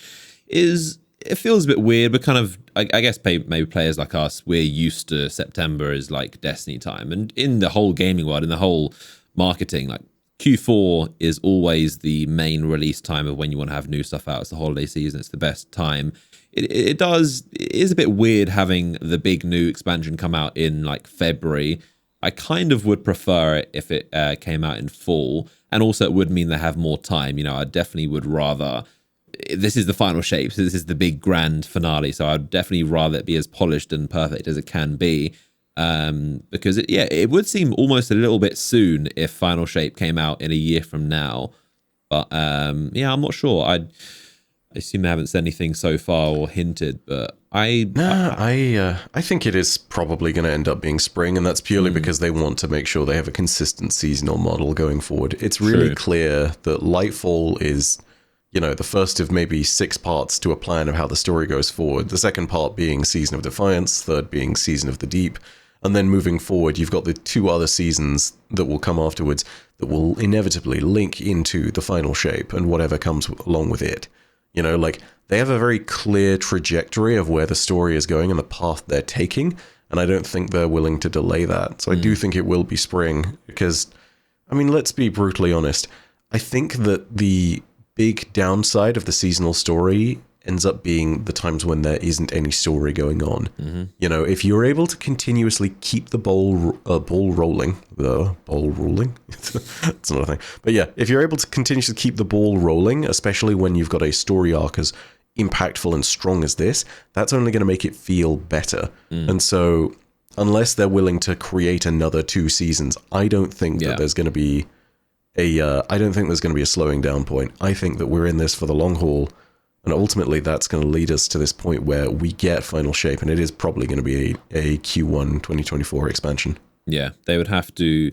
is. It feels a bit weird, but kind of, I guess maybe players like us, we're used to September as like Destiny time. And in the whole gaming world, in the whole marketing, like Q4 is always the main release time of when you want to have new stuff out. It's the holiday season. It's the best time. It is a bit weird having the big new expansion come out in like February. I kind of would prefer it if it came out in fall. And also it would mean they have more time. You know, I definitely would rather... This is the final shape, so this is the big grand finale, so I'd definitely rather it be as polished and perfect as it can be, because it would seem almost a little bit soon if Final Shape came out in a year from now, but I'm not sure. I assume they haven't said anything so far or hinted, but I think it is probably going to end up being spring, and that's purely because they want to make sure they have a consistent seasonal model going forward. It's really clear that Lightfall is... the first of maybe 6 parts to a plan of how the story goes forward. The second part being Season of Defiance, third being Season of the Deep. And then moving forward, you've got the 2 other seasons that will come afterwards that will inevitably link into the final shape and whatever comes along with it. They have a very clear trajectory of where the story is going and the path they're taking. And I don't think they're willing to delay that. So I do think it will be spring because, let's be brutally honest. I think that the big downside of the seasonal story ends up being the times when there isn't any story going on. If you're able to continuously keep the ball rolling, that's another thing. But yeah, if you're able to continuously keep the ball rolling, especially when you've got a story arc as impactful and strong as this, that's only going to make it feel better. And so unless they're willing to create another 2 seasons, I don't think that there's going to be I don't think there's going to be a slowing down point. I think that we're in this for the long haul, and ultimately that's going to lead us to this point where we get Final Shape, and it is probably going to be a Q1 2024 expansion. Yeah, they would have to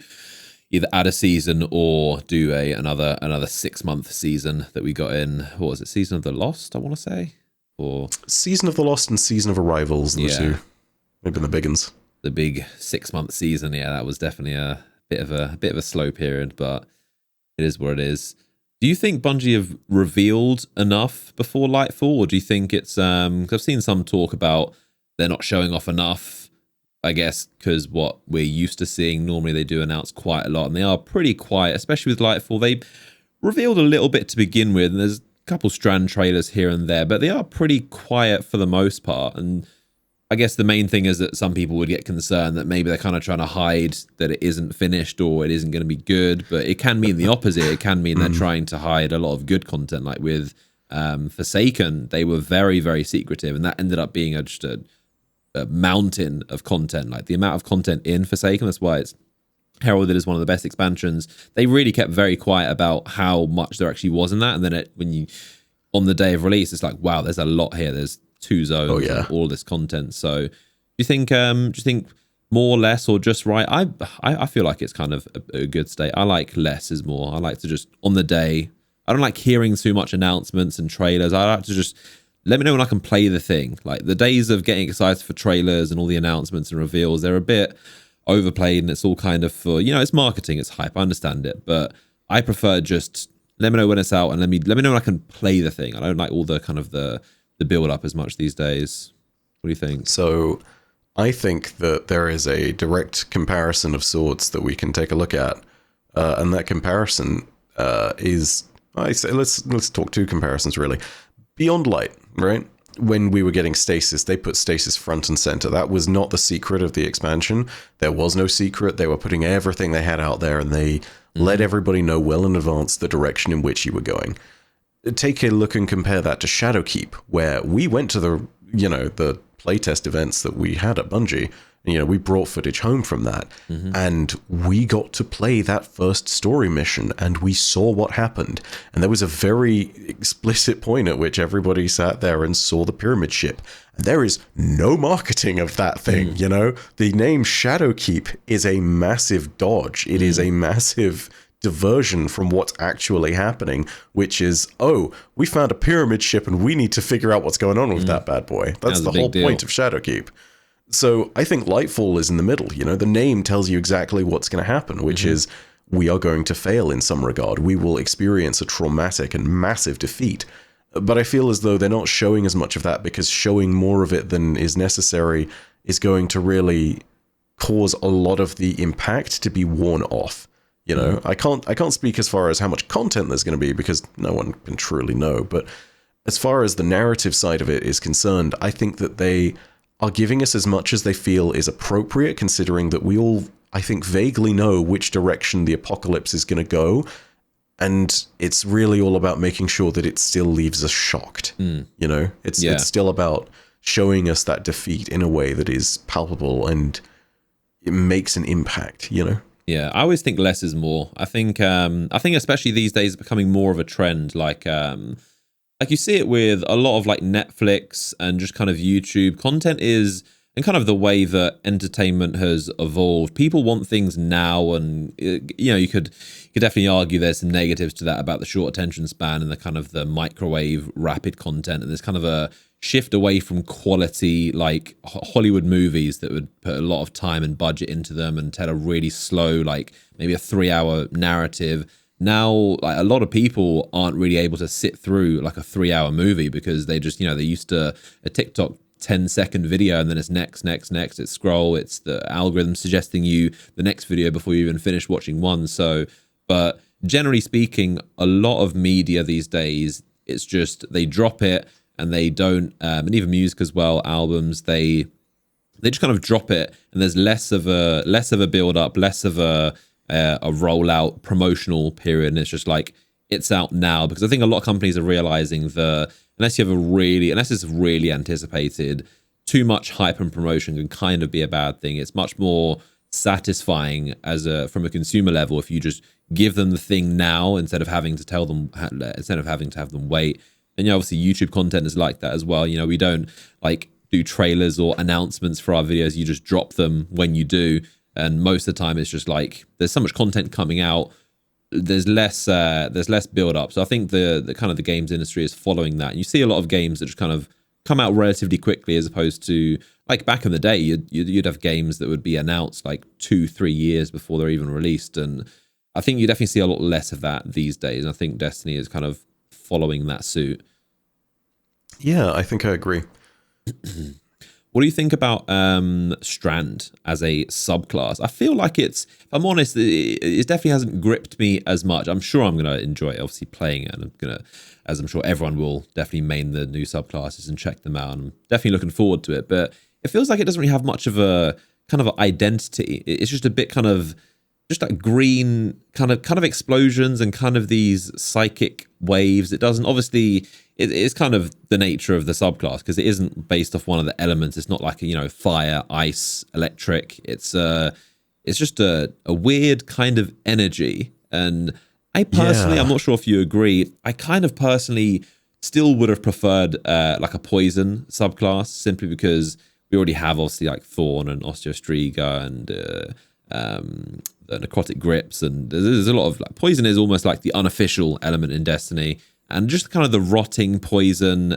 either add a season or do another 6-month season that we got in. What was it? Season of the Lost, I want to say? Or Season of the Lost and Season of Arrivals, the 2. Maybe the big ones. the big 6-month season. Yeah, that was definitely a bit of a slow period, but it is what it is. Do you think Bungie have revealed enough before Lightfall, or do you think it's 'cause I've seen some talk about they're not showing off enough, I guess, because what we're used to seeing, normally they do announce quite a lot, and they are pretty quiet, especially with Lightfall. They revealed a little bit to begin with, and there's a couple Strand trailers here and there, but they are pretty quiet for the most part. And I guess the main thing is that some people would get concerned that maybe they're kind of trying to hide that it isn't finished or it isn't going to be good, but it can mean the opposite. It can mean they're trying to hide a lot of good content. Like with Forsaken, they were very, very secretive, and that ended up being just a mountain of content. Like the amount of content in Forsaken, that's why it's heralded as one of the best expansions. They really kept very quiet about how much there actually was in that, and then when you on the day of release, it's like, wow, there's a lot here. There's 2 zones and all this content. So do you think more, less, or just right? I feel like it's kind of a good state. I like less is more. I like to just on the day. I don't like hearing too much announcements and trailers. I like to just let me know when I can play the thing. Like the days of getting excited for trailers and all the announcements and reveals, they're a bit overplayed, and it's all kind of for, it's marketing, it's hype. I understand it, but I prefer just let me know when it's out and let me know when I can play the thing. I don't like all the kind of the build up as much these days. What do you think? So I think that there is a direct comparison of sorts that we can take a look at, and that comparison is, I say, let's talk 2 comparisons really. Beyond Light, right? When we were getting Stasis, they put Stasis front and center. That was not the secret of the expansion. There was no secret. They were putting everything they had out there, and they let everybody know well in advance the direction in which you were going. Take a look and compare that to Shadowkeep, where we went to the playtest events that we had at Bungie. We brought footage home from that, and we got to play that first story mission, and we saw what happened. And there was a very explicit point at which everybody sat there and saw the pyramid ship. And there is no marketing of that thing, The name Shadowkeep is a massive dodge. It is a massive diversion from what's actually happening, which is, we found a pyramid ship and we need to figure out what's going on with that bad boy. That's the whole point of Shadowkeep. So I think Lightfall is in the middle. The name tells you exactly what's going to happen, which is we are going to fail in some regard. We will experience a traumatic and massive defeat. But I feel as though they're not showing as much of that, because showing more of it than is necessary is going to really cause a lot of the impact to be worn off. I can't speak as far as how much content there's going to be, because no one can truly know. But as far as the narrative side of it is concerned, I think that they are giving us as much as they feel is appropriate, considering that we all, I think, vaguely know which direction the apocalypse is going to go. And it's really all about making sure that it still leaves us shocked. It's still about showing us that defeat in a way that is palpable and it makes an impact, Yeah, I always think less is more. I think especially these days, it's becoming more of a trend. Like you see it with a lot of like Netflix and just kind of YouTube content is, and kind of the way that entertainment has evolved. People want things now, and you could definitely argue there's some negatives to that about the short attention span and the kind of the microwave rapid content, and there's kind of a shift away from quality like Hollywood movies that would put a lot of time and budget into them and tell a really slow, like maybe a 3-hour narrative. Now, like a lot of people aren't really able to sit through like a 3-hour movie, because they just, they're used to a TikTok 10-second video, and then it's next, it's scroll, it's the algorithm suggesting you the next video before you even finish watching one. So, but generally speaking, a lot of media these days, it's just they drop it and they don't, and even music as well, albums, they just kind of drop it, and there's less of a build up, less of a rollout promotional period, and it's just like it's out now. Because I think a lot of companies are realizing that unless it's really anticipated, too much hype and promotion can kind of be a bad thing. It's much more satisfying from a consumer level if you just give them the thing now instead of having to have them wait. And obviously YouTube content is like that as well. We don't like do trailers or announcements for our videos. You just drop them when you do. And most of the time it's just like there's so much content coming out, there's less build up. So I think the kind of the games industry is following that. And you see a lot of games that just kind of come out relatively quickly, as opposed to like back in the day, you'd have games that would be announced like 2-3 years before they're even released, and I think you definitely see a lot less of that these days. And I think Destiny is kind of following that suit. Yeah, I think I agree. What do you think about Strand as a subclass? I feel like if I'm honest, it definitely hasn't gripped me as much. I'm sure I'm going to enjoy it, obviously playing it, and I'm going to, as I'm sure everyone will, definitely main the new subclasses and check them out. And I'm definitely looking forward to it, but it feels like it doesn't really have much of a kind of identity. It's just a bit kind of just like green kind of explosions and kind of these psychic waves. It doesn't, obviously it's kind of the nature of the subclass because it isn't based off one of the elements. It's not like fire, ice, electric. It's just a weird kind of energy. And I personally, I'm not sure if you agree, I kind of personally still would have preferred like a poison subclass, simply because we already have obviously like Thorn and Osteostriga and the necrotic grips, and there's a lot of like poison is almost like the unofficial element in Destiny, and just kind of the rotting poison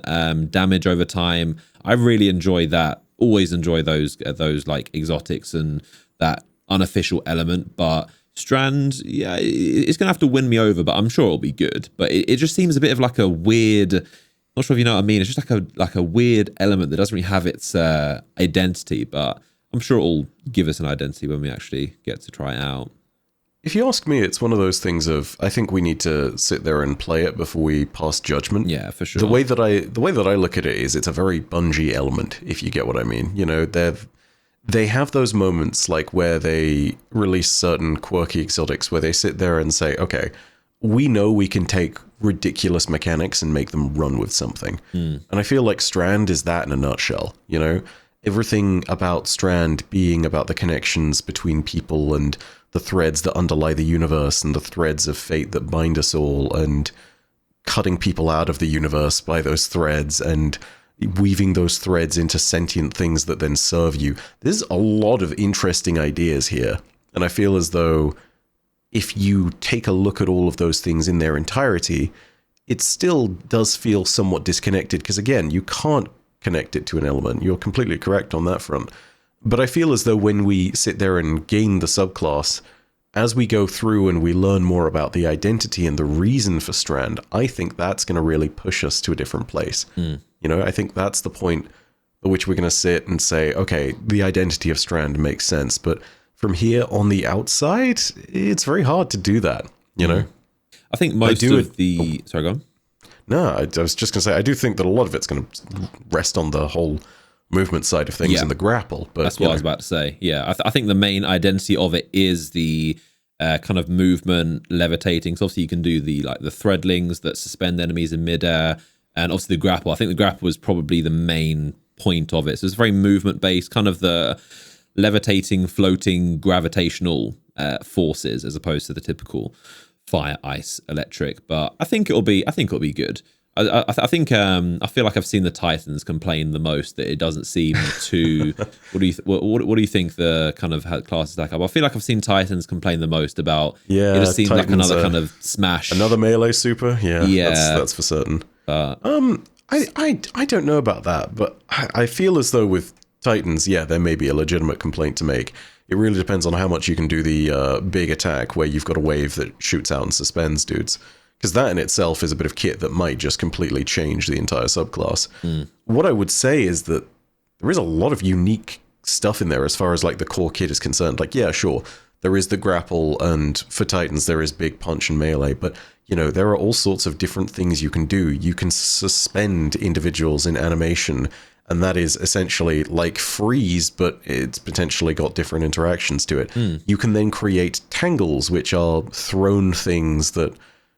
damage over time. I really enjoy that. Always enjoy those like exotics and that unofficial element. But Strand, yeah, it's gonna have to win me over, but I'm sure it'll be good. But it just seems a bit of like a weird. Not sure if you know what I mean. It's just like a weird element that doesn't really have its identity, but I'm sure it'll give us an identity when we actually get to try it out. If you ask me, it's one of those things of, I think we need to sit there and play it before we pass judgment. Yeah, for sure. The way that I look at it is, it's a very Bungie element, if you get what I mean. They have those moments like where they release certain quirky exotics where they sit there and say, okay, we know we can take ridiculous mechanics and make them run with something. And I feel like Strand is that in a nutshell. Everything about Strand being about the connections between people and the threads that underlie the universe and the threads of fate that bind us all, and cutting people out of the universe by those threads and weaving those threads into sentient things that then serve you. There's a lot of interesting ideas here. And I feel as though if you take a look at all of those things in their entirety, it still does feel somewhat disconnected, because again, you can't connect it to an element. You're completely correct on that front. But I feel as though when we sit there and gain the subclass, as we go through and we learn more about the identity and the reason for Strand, I think that's going to really push us to a different place. I think that's the point at which we're going to sit and say, okay, the identity of Strand makes sense. But from here on the outside, it's very hard to do that, I think most of the... Sorry, go on. No, I was just going to say, I do think that a lot of it's going to rest on the whole movement side of things and the grapple. But that's what I was about to say. Yeah, I think the main identity of it is the kind of movement, levitating. So obviously you can do the threadlings that suspend enemies in midair, and obviously the grapple. I think the grapple was probably the main point of it. So it's very movement based, kind of the levitating, floating, gravitational forces, as opposed to the typical fire, ice, electric. But I think it'll be good. I think I feel like I've seen the Titans complain the most that it doesn't seem to. What do you think the kind of classes stack up? I feel like I've seen Titans complain the most about. Yeah, it just seems like another kind of smash, another melee super. Yeah, that's for certain. I don't know about that, but I feel as though with Titans, there may be a legitimate complaint to make. It really depends on how much you can do the big attack where you've got a wave that shoots out and suspends dudes. Because that in itself is a bit of kit that might just completely change the entire subclass. What I would say is that there is a lot of unique stuff in there as far as like the core kit is concerned. Like, yeah, sure, there is the grapple, and for Titans there is big punch and melee, but there are all sorts of different things you can do. You can suspend individuals in animation, and that is essentially like freeze, but it's potentially got different interactions to it. You can then create tangles, which are thrown things that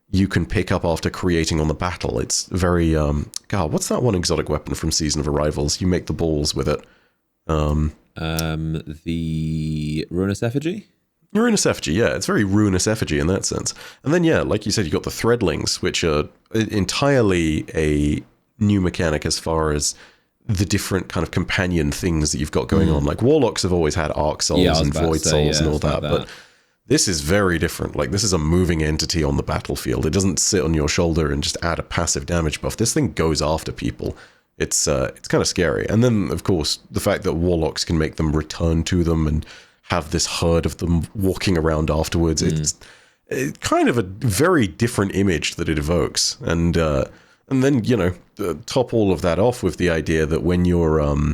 you can pick up after creating on the battle. It's very, what's that one exotic weapon from Season of Arrivals? You make the balls with it. The Ruinous Effigy? Ruinous Effigy, yeah. It's very Ruinous Effigy in that sense. And then, like you said, you got the Threadlings, which are entirely a new mechanic as far as the different kind of companion things that you've got going on. Like, Warlocks have always had Arc Souls and Void Souls and all that, but this is very different. Like, this is a moving entity on the battlefield. It doesn't sit on your shoulder and just add a passive damage buff. This thing goes after people. it's kind of scary. And then, of course, the fact that warlocks can make them return to them and have this herd of them walking around afterwards, it's kind of a very different image that it evokes. And then, you know, top all of that off with the idea that when you're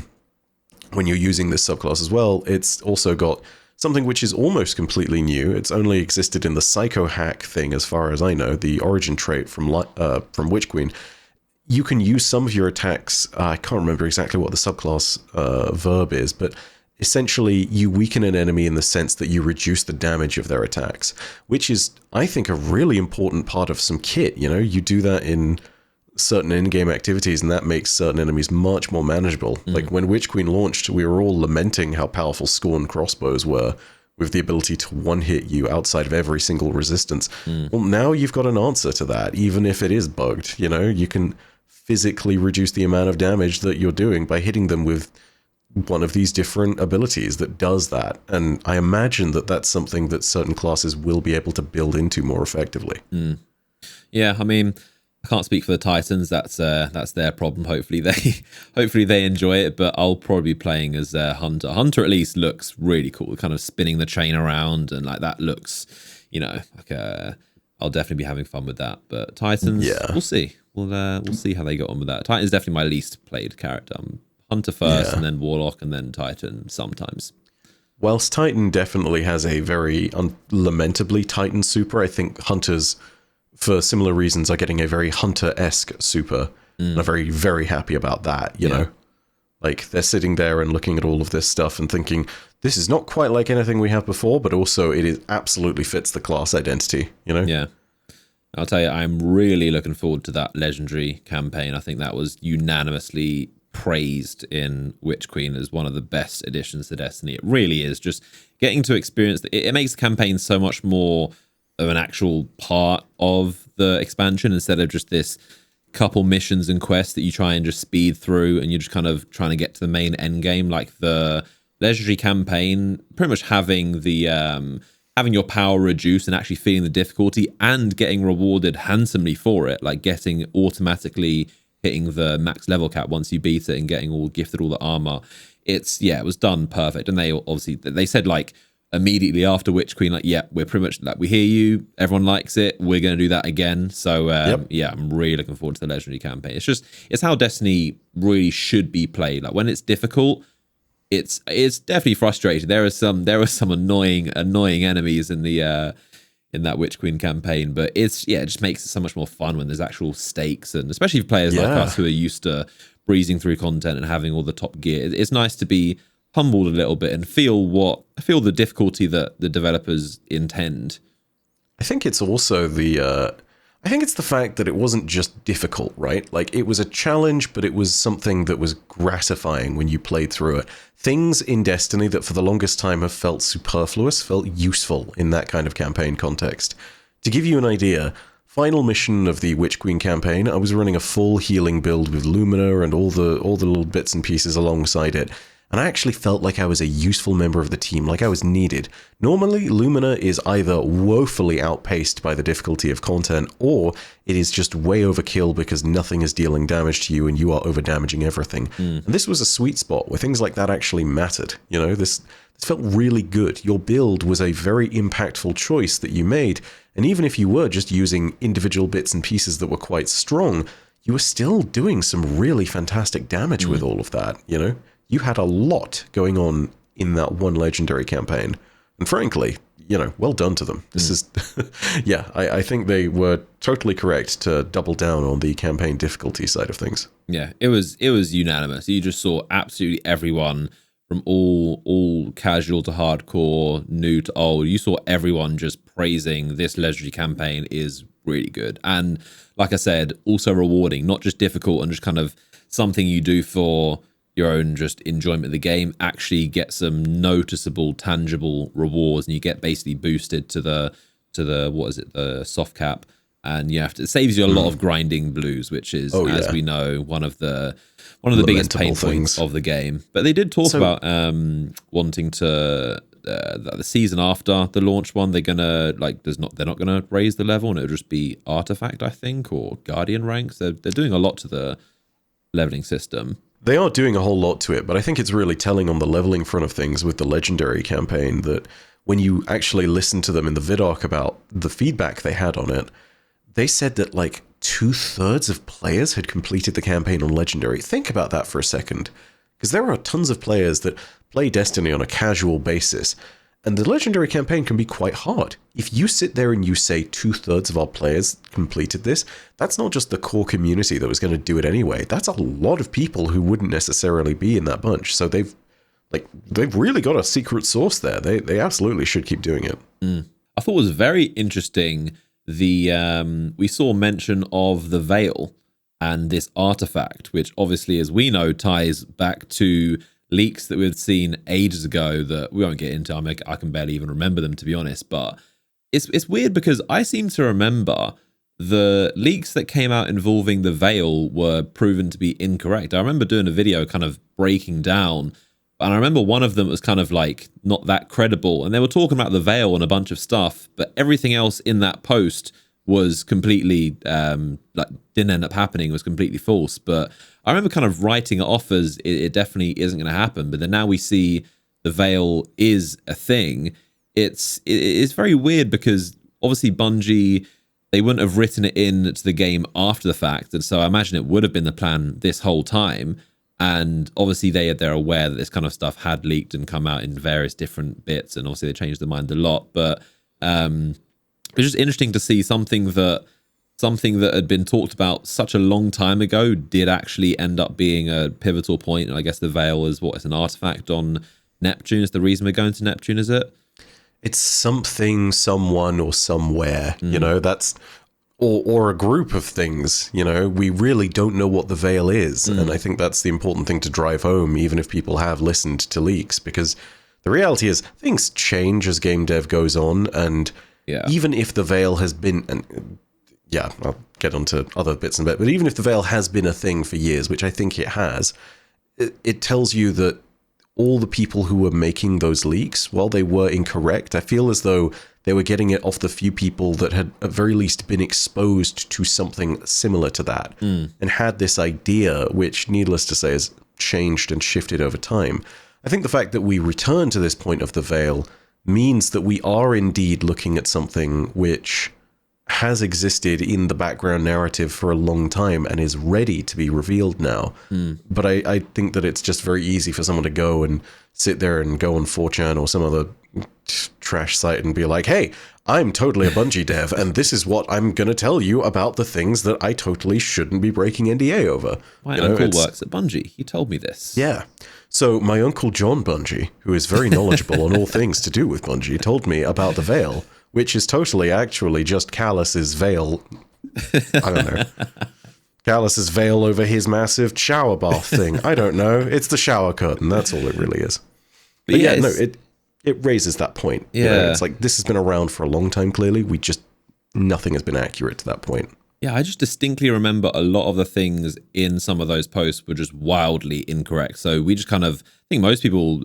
using this subclass as well, it's also got something which is almost completely new. It's only existed in the Psycho Hack thing, as far as I know, the origin trait from Witch Queen. You can use some of your attacks. I can't remember exactly what the subclass verb is, but essentially you weaken an enemy in the sense that you reduce the damage of their attacks, which is, I think, a really important part of some kit. You know, you do that in certain in-game activities, and that makes certain enemies much more manageable. Like when Witch Queen launched, we were all lamenting how powerful Scorn crossbows were, with the ability to one-hit you outside of every single resistance. Well, now you've got an answer to that, even if it is bugged. You know, you can physically reduce the amount of damage that you're doing by hitting them with one of these different abilities that does that. And I imagine that that's something that certain classes will be able to build into more effectively. Yeah, I mean, I can't speak for the Titans. That's their problem. Hopefully they enjoy it. But I'll probably be playing as Hunter. Hunter at least looks really cool, kind of spinning the chain around, and like that looks, you know, like I'll definitely be having fun with that. But Titans, we'll see. We'll see how they get on with that. Titan's definitely my least played character. Hunter first, and then Warlock, and then Titan sometimes. Whilst Titan definitely has a very lamentably Titan super, I think Hunters, for similar reasons, are getting a very Hunter-esque super. And I'm very, very happy about that, you know? Like, they're sitting there and looking at all of this stuff and thinking, this is not quite like anything we have before, but also it absolutely fits the class identity, you know? Yeah. I'll tell you, I'm really looking forward to that legendary campaign. I think that was unanimously praised in Witch Queen as one of the best additions to Destiny. It really is. Just getting to experience it makes the campaign so much more of an actual part of the expansion, instead of just this couple missions and quests that you try and just speed through and you're just kind of trying to get to the main end game. Like the legendary campaign, pretty much having the having your power reduced and actually feeling the difficulty and getting rewarded handsomely for it, like getting automatically hitting the max level cap once you beat it and getting all gifted all the armor. It was done perfect. And they said like immediately after Witch Queen, like, yeah, we're pretty much like, we hear you, everyone likes it, we're going to do that again. So I'm really looking forward to the legendary campaign. It's how Destiny really should be played. Like when it's difficult, it's definitely frustrating. There are some annoying enemies in the in that Witch Queen campaign, but it just makes it so much more fun when there's actual stakes, and especially for players like us who are used to breezing through content and having all the top gear. It's nice to be humbled a little bit and feel the difficulty that the developers intend. I think it's also the fact that it wasn't just difficult, right? Like, it was a challenge, but it was something that was gratifying when you played through it. Things in Destiny that for the longest time have felt superfluous felt useful in that kind of campaign context. To give you an idea, final mission of the Witch Queen campaign, I was running a full healing build with Lumina and all the little bits and pieces alongside it. And I actually felt like I was a useful member of the team, like I was needed. Normally, Lumina is either woefully outpaced by the difficulty of content, or it is just way overkill because nothing is dealing damage to you and you are over-damaging everything. And this was a sweet spot where things like that actually mattered. You know, this felt really good. Your build was a very impactful choice that you made, and even if you were just using individual bits and pieces that were quite strong, you were still doing some really fantastic damage with all of that, you know? You had a lot going on in that one legendary campaign. And frankly, you know, well done to them. This is, I think they were totally correct to double down on the campaign difficulty side of things. Yeah, it was unanimous. You just saw absolutely everyone from all casual to hardcore, new to old. You saw everyone just praising this legendary campaign is really good. And like I said, also rewarding, not just difficult and just kind of something you do for your own just enjoyment of the game. Actually get some noticeable, tangible rewards, and you get basically boosted to the the soft cap, and it saves you a lot of grinding blues, which is as we know one of the biggest pain points of the game. But they did talk about wanting to the season after the launch one, they're gonna they're not gonna raise the level, and it'll just be artifact, I think, or guardian ranks. They're doing a lot to the leveling system. They are doing a whole lot to it, but I think it's really telling on the leveling front of things with the Legendary campaign that when you actually listen to them in the vidarc about the feedback they had on it, they said that like 2/3 of players had completed the campaign on Legendary. Think about that for a second, because there are tons of players that play Destiny on a casual basis, and the Legendary campaign can be quite hard. If you sit there and you say 2/3 of our players completed this, that's not just the core community that was going to do it anyway. That's a lot of people who wouldn't necessarily be in that bunch. So they've really got a secret sauce there. They absolutely should keep doing it. I thought it was very interesting. We saw mention of the Veil and this artifact, which obviously, as we know, ties back to leaks that we've seen ages ago that we won't get into. I can barely even remember them, to be honest. But it's weird because I seem to remember the leaks that came out involving the Veil were proven to be incorrect. I remember doing a video kind of breaking down, and I remember one of them was kind of like not that credible, and they were talking about the Veil and a bunch of stuff, but everything else in that post was completely didn't end up happening, was completely false. But I remember kind of writing it off as it definitely isn't going to happen. But then now we see the Veil is a thing. It's very weird because obviously Bungie, they wouldn't have written it into the game after the fact, and so I imagine it would have been the plan this whole time. And obviously they're aware that this kind of stuff had leaked and come out in various different bits, and obviously they changed their mind a lot. But it's just interesting to see something that had been talked about such a long time ago did actually end up being a pivotal point. And I guess the Veil is it's an artifact on Neptune. Is the reason we're going to Neptune, is it? It's something, someone, or somewhere, you know, that's, or a group of things, you know, we really don't know what the Veil is. And I think that's the important thing to drive home, even if people have listened to leaks, because the reality is things change as game dev goes on. And even if the Veil has been, and yeah, I'll get onto other bits in a bit, but even if the Veil has been a thing for years, which I think it has, it tells you that all the people who were making those leaks, while they were incorrect, I feel as though they were getting it off the few people that had at very least been exposed to something similar to that and had this idea, which needless to say has changed and shifted over time. I think the fact that we return to this point of the Veil means that we are indeed looking at something which has existed in the background narrative for a long time and is ready to be revealed now. But I think that it's just very easy for someone to go and sit there and go on 4chan or some other trash site and be like, hey, I'm totally a Bungie dev, and this is what I'm going to tell you about the things that I totally shouldn't be breaking NDA over. My uncle works at Bungie. He told me this. Yeah. So my uncle John Bungie, who is very knowledgeable on all things to do with Bungie, told me about the Veil, which is totally actually just Callus's veil. I don't know. Callus's veil over his massive shower bath thing. I don't know. It's the shower curtain. That's all it really is. But yeah, no, it raises that point. Yeah. You know, it's like this has been around for a long time, clearly. Nothing has been accurate to that point. Yeah, I just distinctly remember a lot of the things in some of those posts were just wildly incorrect. So we just kind of, I think most people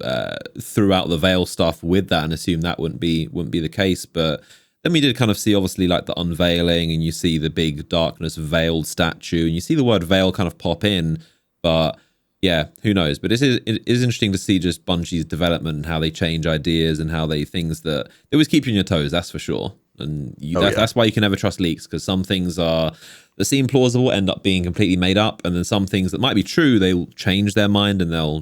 threw out the Veil stuff with that and assumed that wouldn't be the case. But then we did kind of see obviously like the unveiling, and you see the big darkness veiled statue, and you see the word Veil kind of pop in. But yeah, who knows? But it is interesting to see just Bungie's development and how they change ideas and how they they always keep you on your toes, that's for sure. And that's why you can never trust leaks, because some things that seem plausible end up being completely made up, and then some things that might be true, they'll change their mind and they'll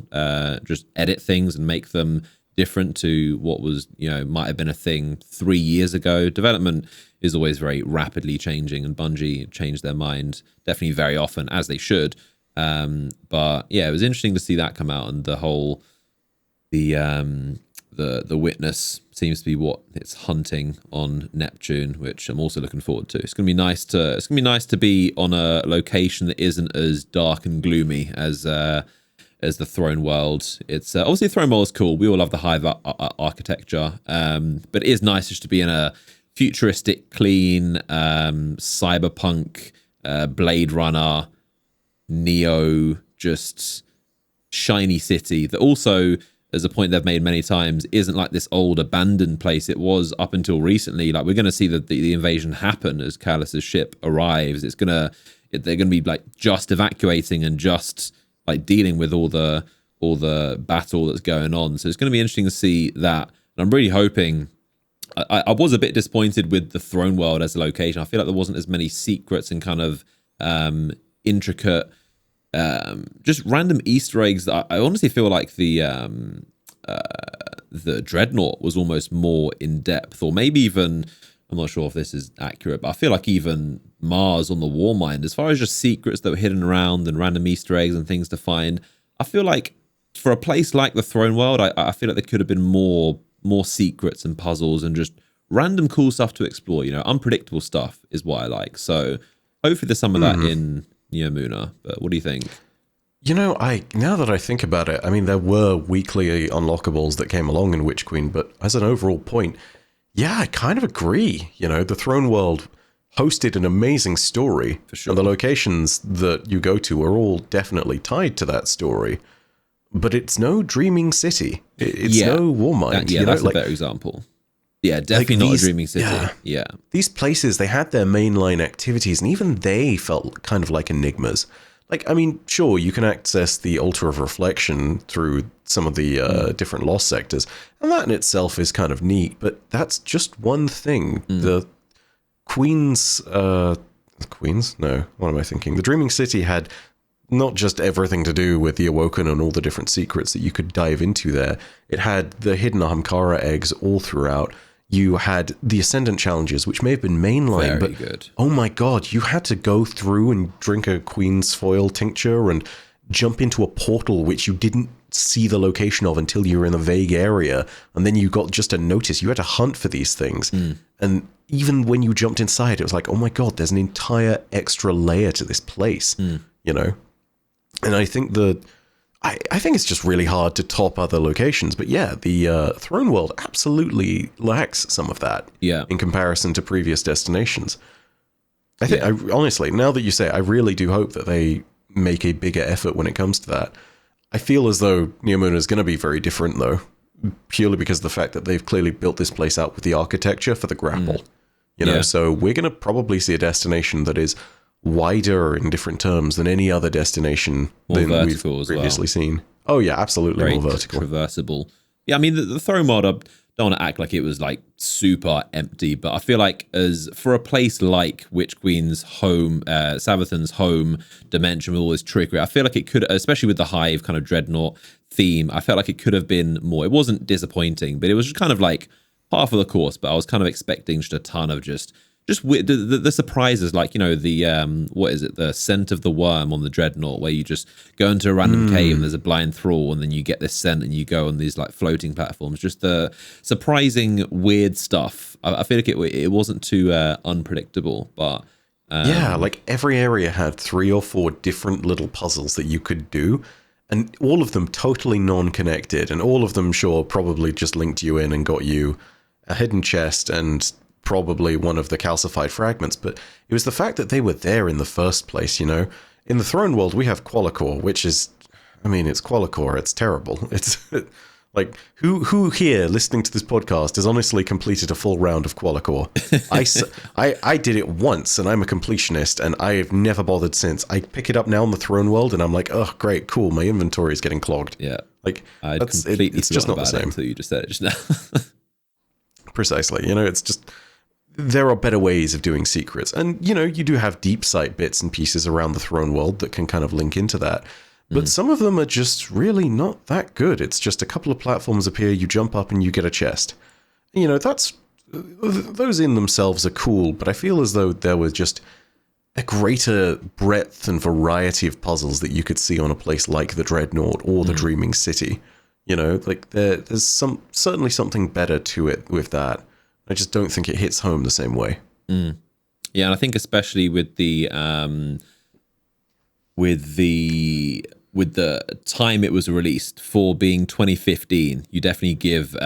just edit things and make them different to what was, might have been a thing 3 years ago. Development is always very rapidly changing, and Bungie changed their mind definitely very often, as they should. But yeah, it was interesting to see that come out, and the whole the witness seems to be what it's hunting on Neptune, which I'm also looking forward to. It's gonna be nice to be on a location that isn't as dark and gloomy as the Throne World. It's obviously the Throne World is cool. We all love the Hive architecture, but it is nice just to be in a futuristic, clean, cyberpunk, Blade Runner, Neo, just shiny city that also, as a point they've made many times, isn't like this old abandoned place it was up until recently. Like, we're going to see the invasion happen as Callus's ship arrives. It's they're going to be like just evacuating and just like dealing with all the battle that's going on. So it's going to be interesting to see that. And I'm really hoping. I was a bit disappointed with the Throne World as a location. I feel like there wasn't as many secrets and kind of intricate, just random Easter eggs. That I honestly feel like the Dreadnought was almost more in depth, or maybe even, I'm not sure if this is accurate, but I feel like even Mars on the Warmind, as far as just secrets that were hidden around and random Easter eggs and things to find, I feel like for a place like the Throne World, I feel like there could have been more secrets and puzzles and just random cool stuff to explore. Unpredictable stuff is what I like. So hopefully there's some of that in Neomuna. But what do you think? Now that I think about it, I mean, there were weekly unlockables that came along in Witch Queen, but as an overall point, yeah, I kind of agree. The Throne World hosted an amazing story. For sure. And the locations that you go to are all definitely tied to that story. But it's no Dreaming City. It's no Warmind. That's a better example. Yeah, definitely not a Dreaming City. Yeah. These places, they had their mainline activities, and even they felt kind of like enigmas. Like, I mean, sure, you can access the Altar of Reflection through some of the different lost sectors, and that in itself is kind of neat, but that's just one thing. The Queen's... Queen's? No, what am I thinking? The Dreaming City had not just everything to do with the Awoken and all the different secrets that you could dive into there. It had the hidden Ahamkara eggs all throughout. You had the Ascendant challenges, which may have been mainline, Very good. Oh my god, you had to go through and drink a Queen's Foil tincture and jump into a portal which you didn't see the location of until you were in a vague area, and then you got just a notice. You had to hunt for these things. And even when you jumped inside, it was like, oh my god, there's an entire extra layer to this place, And I think I think it's just really hard to top other locations. But yeah, the Throne World absolutely lacks some of that in comparison to previous destinations. I think, honestly, now that you say it, I really do hope that they make a bigger effort when it comes to that. I feel as though Neomuna is going to be very different, though, purely because of the fact that they've clearly built this place out with the architecture for the grapple. So we're going to probably see a destination that is wider in different terms than any other destination than we've previously seen. Oh yeah, absolutely. Very more vertical. Traversable. Yeah, I mean, the Throne World, I don't want to act like it was like super empty, but I feel like as for a place like Witch Queen's home, Savathun's home dimension with all this trickery, I feel like it could, especially with the Hive kind of Dreadnought theme, I felt like it could have been more. It wasn't disappointing, but it was just kind of like half of the course, but I was kind of expecting just a ton of just the surprises, like, the what is it, the scent of the worm on the Dreadnought, where you just go into a random cave and there's a blind thrall, and then you get this scent and you go on these like floating platforms. Just the surprising weird stuff. I feel like it wasn't too unpredictable, but like every area had 3 or 4 different little puzzles that you could do, and all of them totally non-connected, and all of them probably just linked you in and got you a hidden chest and probably one of the calcified fragments. But it was the fact that they were there in the first place. In the Throne World, we have Qualicor, which is, I mean, it's Qualicor. It's terrible. It's like, who here listening to this podcast has honestly completed a full round of Qualicor? I did it once, and I'm a completionist, and I have never bothered since. I pick it up now in the Throne World, and I'm like, oh, great, cool. My inventory is getting clogged. Yeah, like it's just not the same. Until you just said it just now. Precisely. It's just, there are better ways of doing secrets. And, you do have deep sight bits and pieces around the Throne World that can kind of link into that. But some of them are just really not that good. It's just a couple of platforms appear, you jump up and you get a chest. Those in themselves are cool, but I feel as though there was just a greater breadth and variety of puzzles that you could see on a place like the Dreadnought or the Dreaming City. Like there's certainly something better to it with that. I just don't think it hits home the same way. Yeah, and I think especially with the time it was released, for being 2015, you definitely give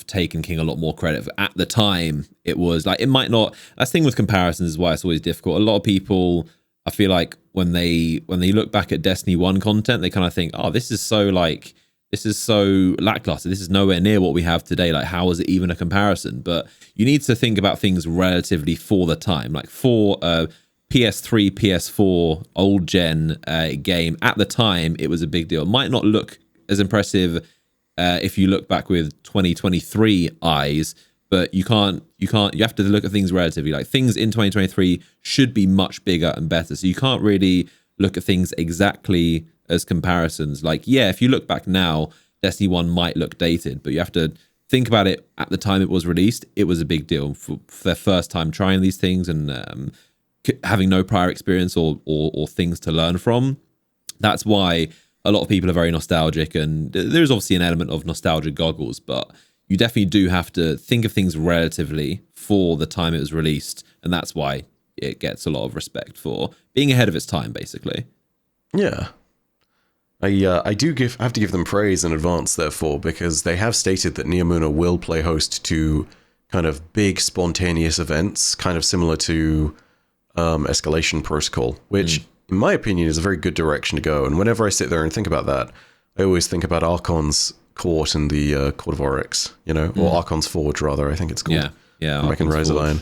Taken King a lot more credit. At the time, it was like, it might not. That's the thing with comparisons, is why it's always difficult. A lot of people, I feel like when they look back at Destiny 1 content, they kind of think, oh, this is so lackluster. This is nowhere near what we have today. Like, how is it even a comparison? But you need to think about things relatively for the time. Like, for PS3, PS4, old gen game, at the time, it was a big deal. It might not look as impressive if you look back with 2023 eyes, but you have to look at things relatively. Like, things in 2023 should be much bigger and better. So you can't really look at things exactly as comparisons. Like, yeah, if you look back now, Destiny 1 might look dated, but you have to think about it at the time it was released. It was a big deal for their first time trying these things and having no prior experience or things to learn from. That's why a lot of people are very nostalgic, and there's obviously an element of nostalgia goggles, but you definitely do have to think of things relatively for the time it was released, and that's why it gets a lot of respect for being ahead of its time, basically. Yeah. I have to give them praise in advance, therefore, because they have stated that Neomuna will play host to kind of big spontaneous events, kind of similar to Escalation Protocol, which, in my opinion, is a very good direction to go. And whenever I sit there and think about that, I always think about Archon's Court and the Court of Oryx, or Archon's Forge, rather, I think it's called. Yeah. Back in Rise of Iron.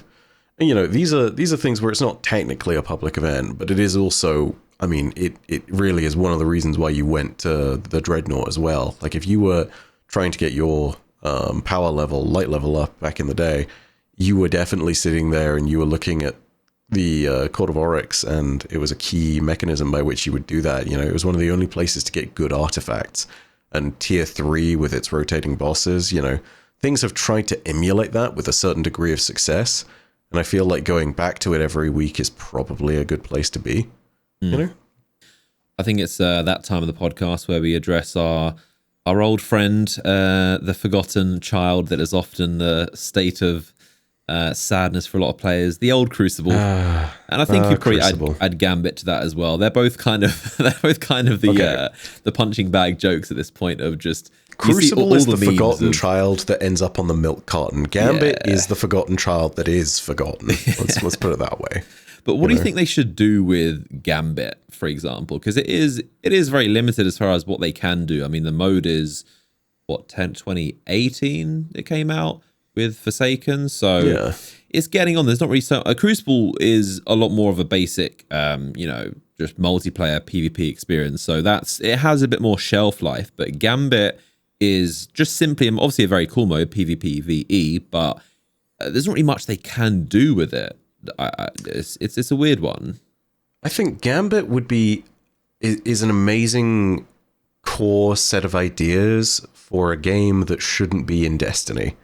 And, these are things where it's not technically a public event, but it is also, I mean, it really is one of the reasons why you went to the Dreadnought as well. Like, if you were trying to get your power level, light level up back in the day, you were definitely sitting there and you were looking at the Court of Oryx, and it was a key mechanism by which you would do that. It was one of the only places to get good artifacts. And tier 3 with its rotating bosses, things have tried to emulate that with a certain degree of success. And I feel like going back to it every week is probably a good place to be. I think it's that time of the podcast where we address our old friend, the forgotten child that is often the state of sadness for a lot of players, the old Crucible. And I think you'd probably add Gambit to that as well. They're both kind of the punching bag jokes at this point of just Crucible is the forgotten child that ends up on the milk carton. Gambit is the forgotten child that is forgotten. Let's put it that way. But what do you think they should do with Gambit, for example? Because it is very limited as far as what they can do. I mean, the mode is 2018 it came out with Forsaken, so it's getting on. There's not really a Crucible is a lot more of a basic, just multiplayer PvP experience. So it has a bit more shelf life. But Gambit is just simply, obviously, a very cool mode, PvP VE, but there's not really much they can do with it. It's a weird one. I think Gambit is an amazing core set of ideas for a game that shouldn't be in Destiny.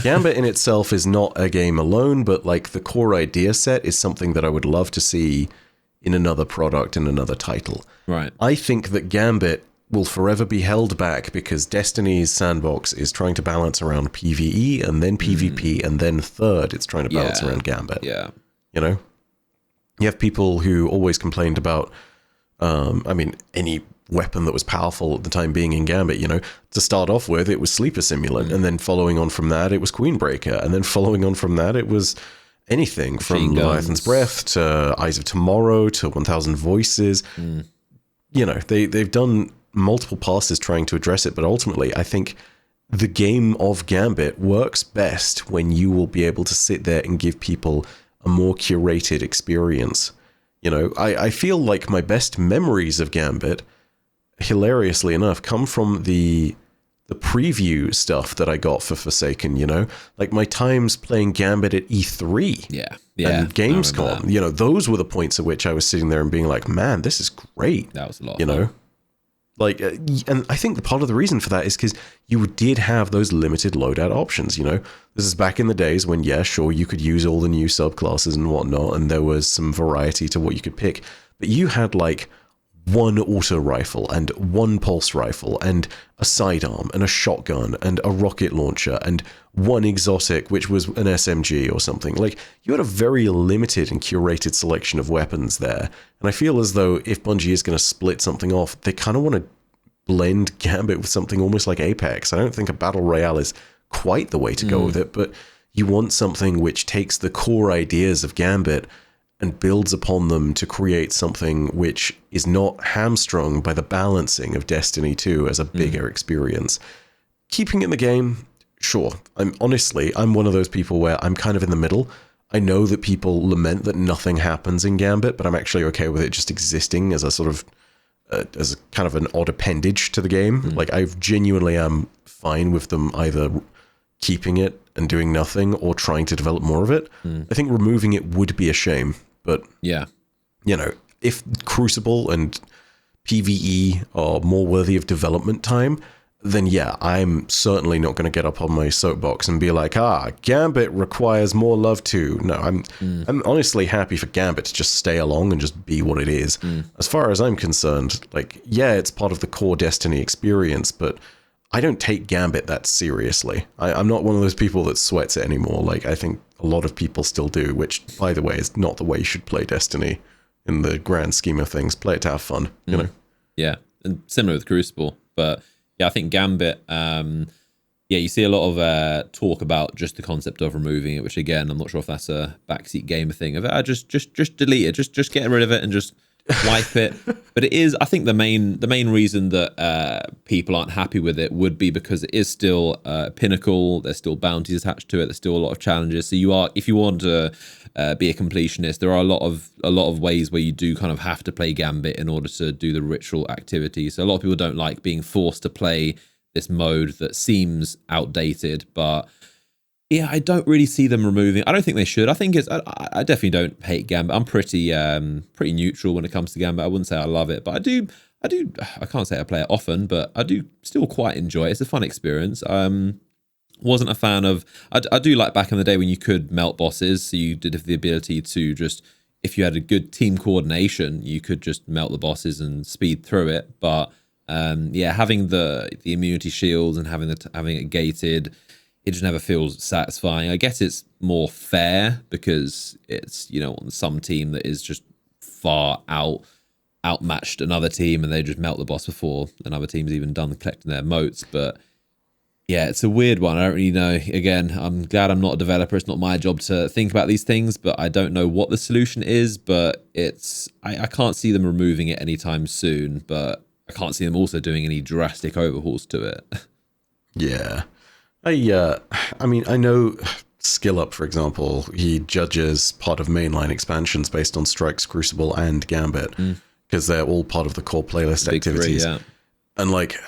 Gambit in itself is not a game alone, but like the core idea set is something that I would love to see in another product, in another title. Right. I think that Gambit will forever be held back because Destiny's sandbox is trying to balance around PvE and then PvP and then third it's trying to balance around Gambit. Yeah. You have people who always complained about any weapon that was powerful at the time being in Gambit, to start off with it was Sleeper Simulant, and then following on from that it was Queenbreaker, and then following on from that it was anything from Leviathan's Breath to Eyes of Tomorrow to 1000 Voices. They've done multiple passes trying to address it, but ultimately I think the game of Gambit works best when you will be able to sit there and give people a more curated experience. I feel like my best memories of Gambit, hilariously enough, come from the preview stuff that I got for Forsaken, like my times playing Gambit at E3 and Gamescom, those were the points at which I was sitting there and being like, man, this is great. That was a lot of fun. Like, and I think the part of the reason for that is because you did have those limited loadout options, This is back in the days when, you could use all the new subclasses and whatnot, and there was some variety to what you could pick. But you had, like, one auto rifle and one pulse rifle and a sidearm and a shotgun and a rocket launcher and one exotic, which was an SMG or something. Like, you had a very limited and curated selection of weapons there. And I feel as though if Bungie is going to split something off, they kind of want to blend Gambit with something almost like Apex. I don't think a battle royale is quite the way to go with it, but you want something which takes the core ideas of Gambit and builds upon them to create something which is not hamstrung by the balancing of Destiny 2 as a bigger experience. Keeping it in the game, sure. I'm one of those people where I'm kind of in the middle. I know that people lament that nothing happens in Gambit, but I'm actually okay with it just existing as a sort of as a kind of an odd appendage to the game. Like, I genuinely am fine with them either keeping it and doing nothing or trying to develop more of it. I think removing it would be a shame, but yeah, you know, if Crucible and PvE are more worthy of development time, then yeah, I'm certainly not going to get up on my soapbox and be like, Gambit requires more love too. No, I'm honestly happy for Gambit to just stay along and just be what it is. As far as I'm concerned, like, yeah, it's part of the core Destiny experience, but I don't take Gambit that seriously. I'm not one of those people that sweats it anymore. Like, I think a lot of people still do, which, by the way, is not the way you should play Destiny in the grand scheme of things. Play it to have fun, you know? Yeah, and similar with Crucible, but yeah, I think Gambit, you see a lot of talk about just the concept of removing it, which again, I'm not sure if that's a backseat gamer thing of just delete it, just get rid of it and just wipe it. But it is, I think the main reason that people aren't happy with it would be because it is still pinnacle. There's still bounties attached to it. There's still a lot of challenges. So if you want to be a completionist, there are a lot of ways where you do kind of have to play Gambit in order to do the ritual activity. So a lot of people don't like being forced to play this mode that seems outdated, but yeah, I don't really see them removing. I don't think they should. I think I definitely don't hate Gambit. I'm pretty neutral when it comes to Gambit. I wouldn't say I love it, but I do. I can't say I play it often, but I do still quite enjoy it. It's a fun experience. Wasn't a fan of. I do like back in the day when you could melt bosses, so you did have the ability to just, if you had a good team coordination, you could just melt the bosses and speed through it. But having the immunity shields and having it gated, it just never feels satisfying. I guess it's more fair because it's, on some team that is just far outmatched another team and they just melt the boss before another team's even done collecting their motes. But yeah, it's a weird one. I don't really know. Again, I'm glad I'm not a developer. It's not my job to think about these things, but I don't know what the solution is. But I can't see them removing it anytime soon, but I can't see them also doing any drastic overhauls to it. Yeah. I mean, I know Skill Up, for example, he judges part of mainline expansions based on Strikes, Crucible, and Gambit, because they're all part of the core playlist Big activities. 3, yeah. And like,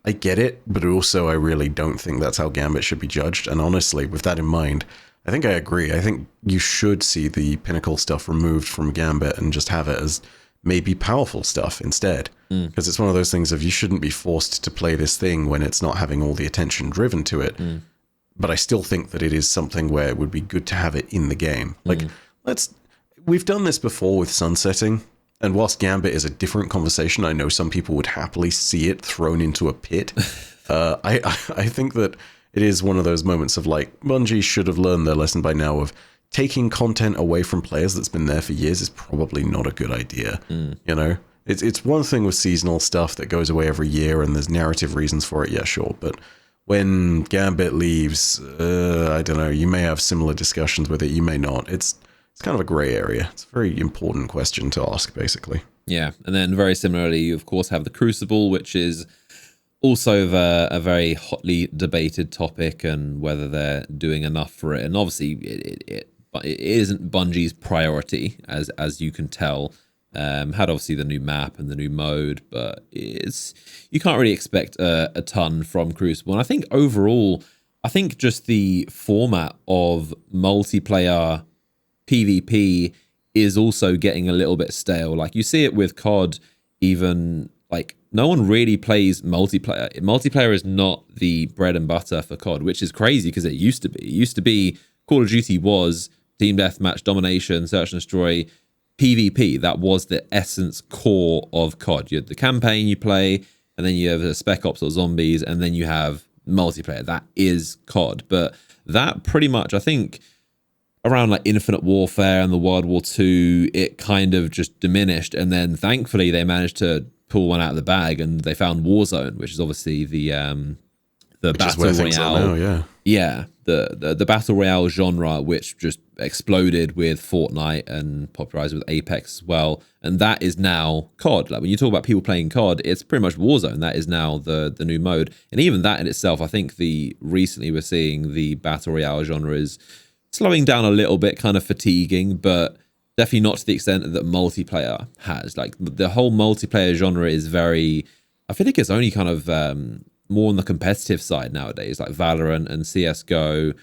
I get it, but also I really don't think that's how Gambit should be judged. And honestly, with that in mind, I think I agree. I think you should see the pinnacle stuff removed from Gambit and just have it as maybe powerful stuff instead. Because it's one of those things of you shouldn't be forced to play this thing when it's not having all the attention driven to it. But I still think that it is something where it would be good to have it in the game. Like, we've done this before with sunsetting. And whilst Gambit is a different conversation, I know some people would happily see it thrown into a pit. I think that it is one of those moments of like, Bungie should have learned their lesson by now of taking content away from players that's been there for years is probably not a good idea. It's one thing with seasonal stuff that goes away every year and there's narrative reasons for it, yeah, sure. But when Gambit leaves, I don't know, you may have similar discussions with it, you may not. It's kind of a grey area. It's a very important question to ask, basically. Yeah, and then very similarly, you of course have the Crucible, which is also a very hotly debated topic, and whether they're doing enough for it. And obviously, it isn't Bungie's priority, as you can tell. Had obviously the new map and the new mode, but you can't really expect a ton from Crucible. And I think overall, just the format of multiplayer PvP is also getting a little bit stale. Like, you see it with COD, even like no one really plays multiplayer. Multiplayer is not the bread and butter for COD, which is crazy because it used to be. It used to be Call of Duty was team deathmatch, domination, search and destroy, PvP. That was the essence core of COD. You had the campaign you play, and then you have the Spec Ops or zombies, and then you have multiplayer. That is COD. But that pretty much, I think, around like Infinite Warfare and the World War II, it kind of just diminished. And then thankfully they managed to pull one out of the bag, and they found Warzone, which is obviously the battle royale. Yeah, the battle royale genre, which just exploded with Fortnite and popularized with Apex as well. And that is now COD. Like, when you talk about people playing COD, it's pretty much Warzone. That is now the new mode. And even that in itself, I think recently we're seeing the battle royale genre is slowing down a little bit, kind of fatiguing, but definitely not to the extent that multiplayer has. Like the whole multiplayer genre is very, I feel like it's only kind of more on the competitive side nowadays, like Valorant and CSGO.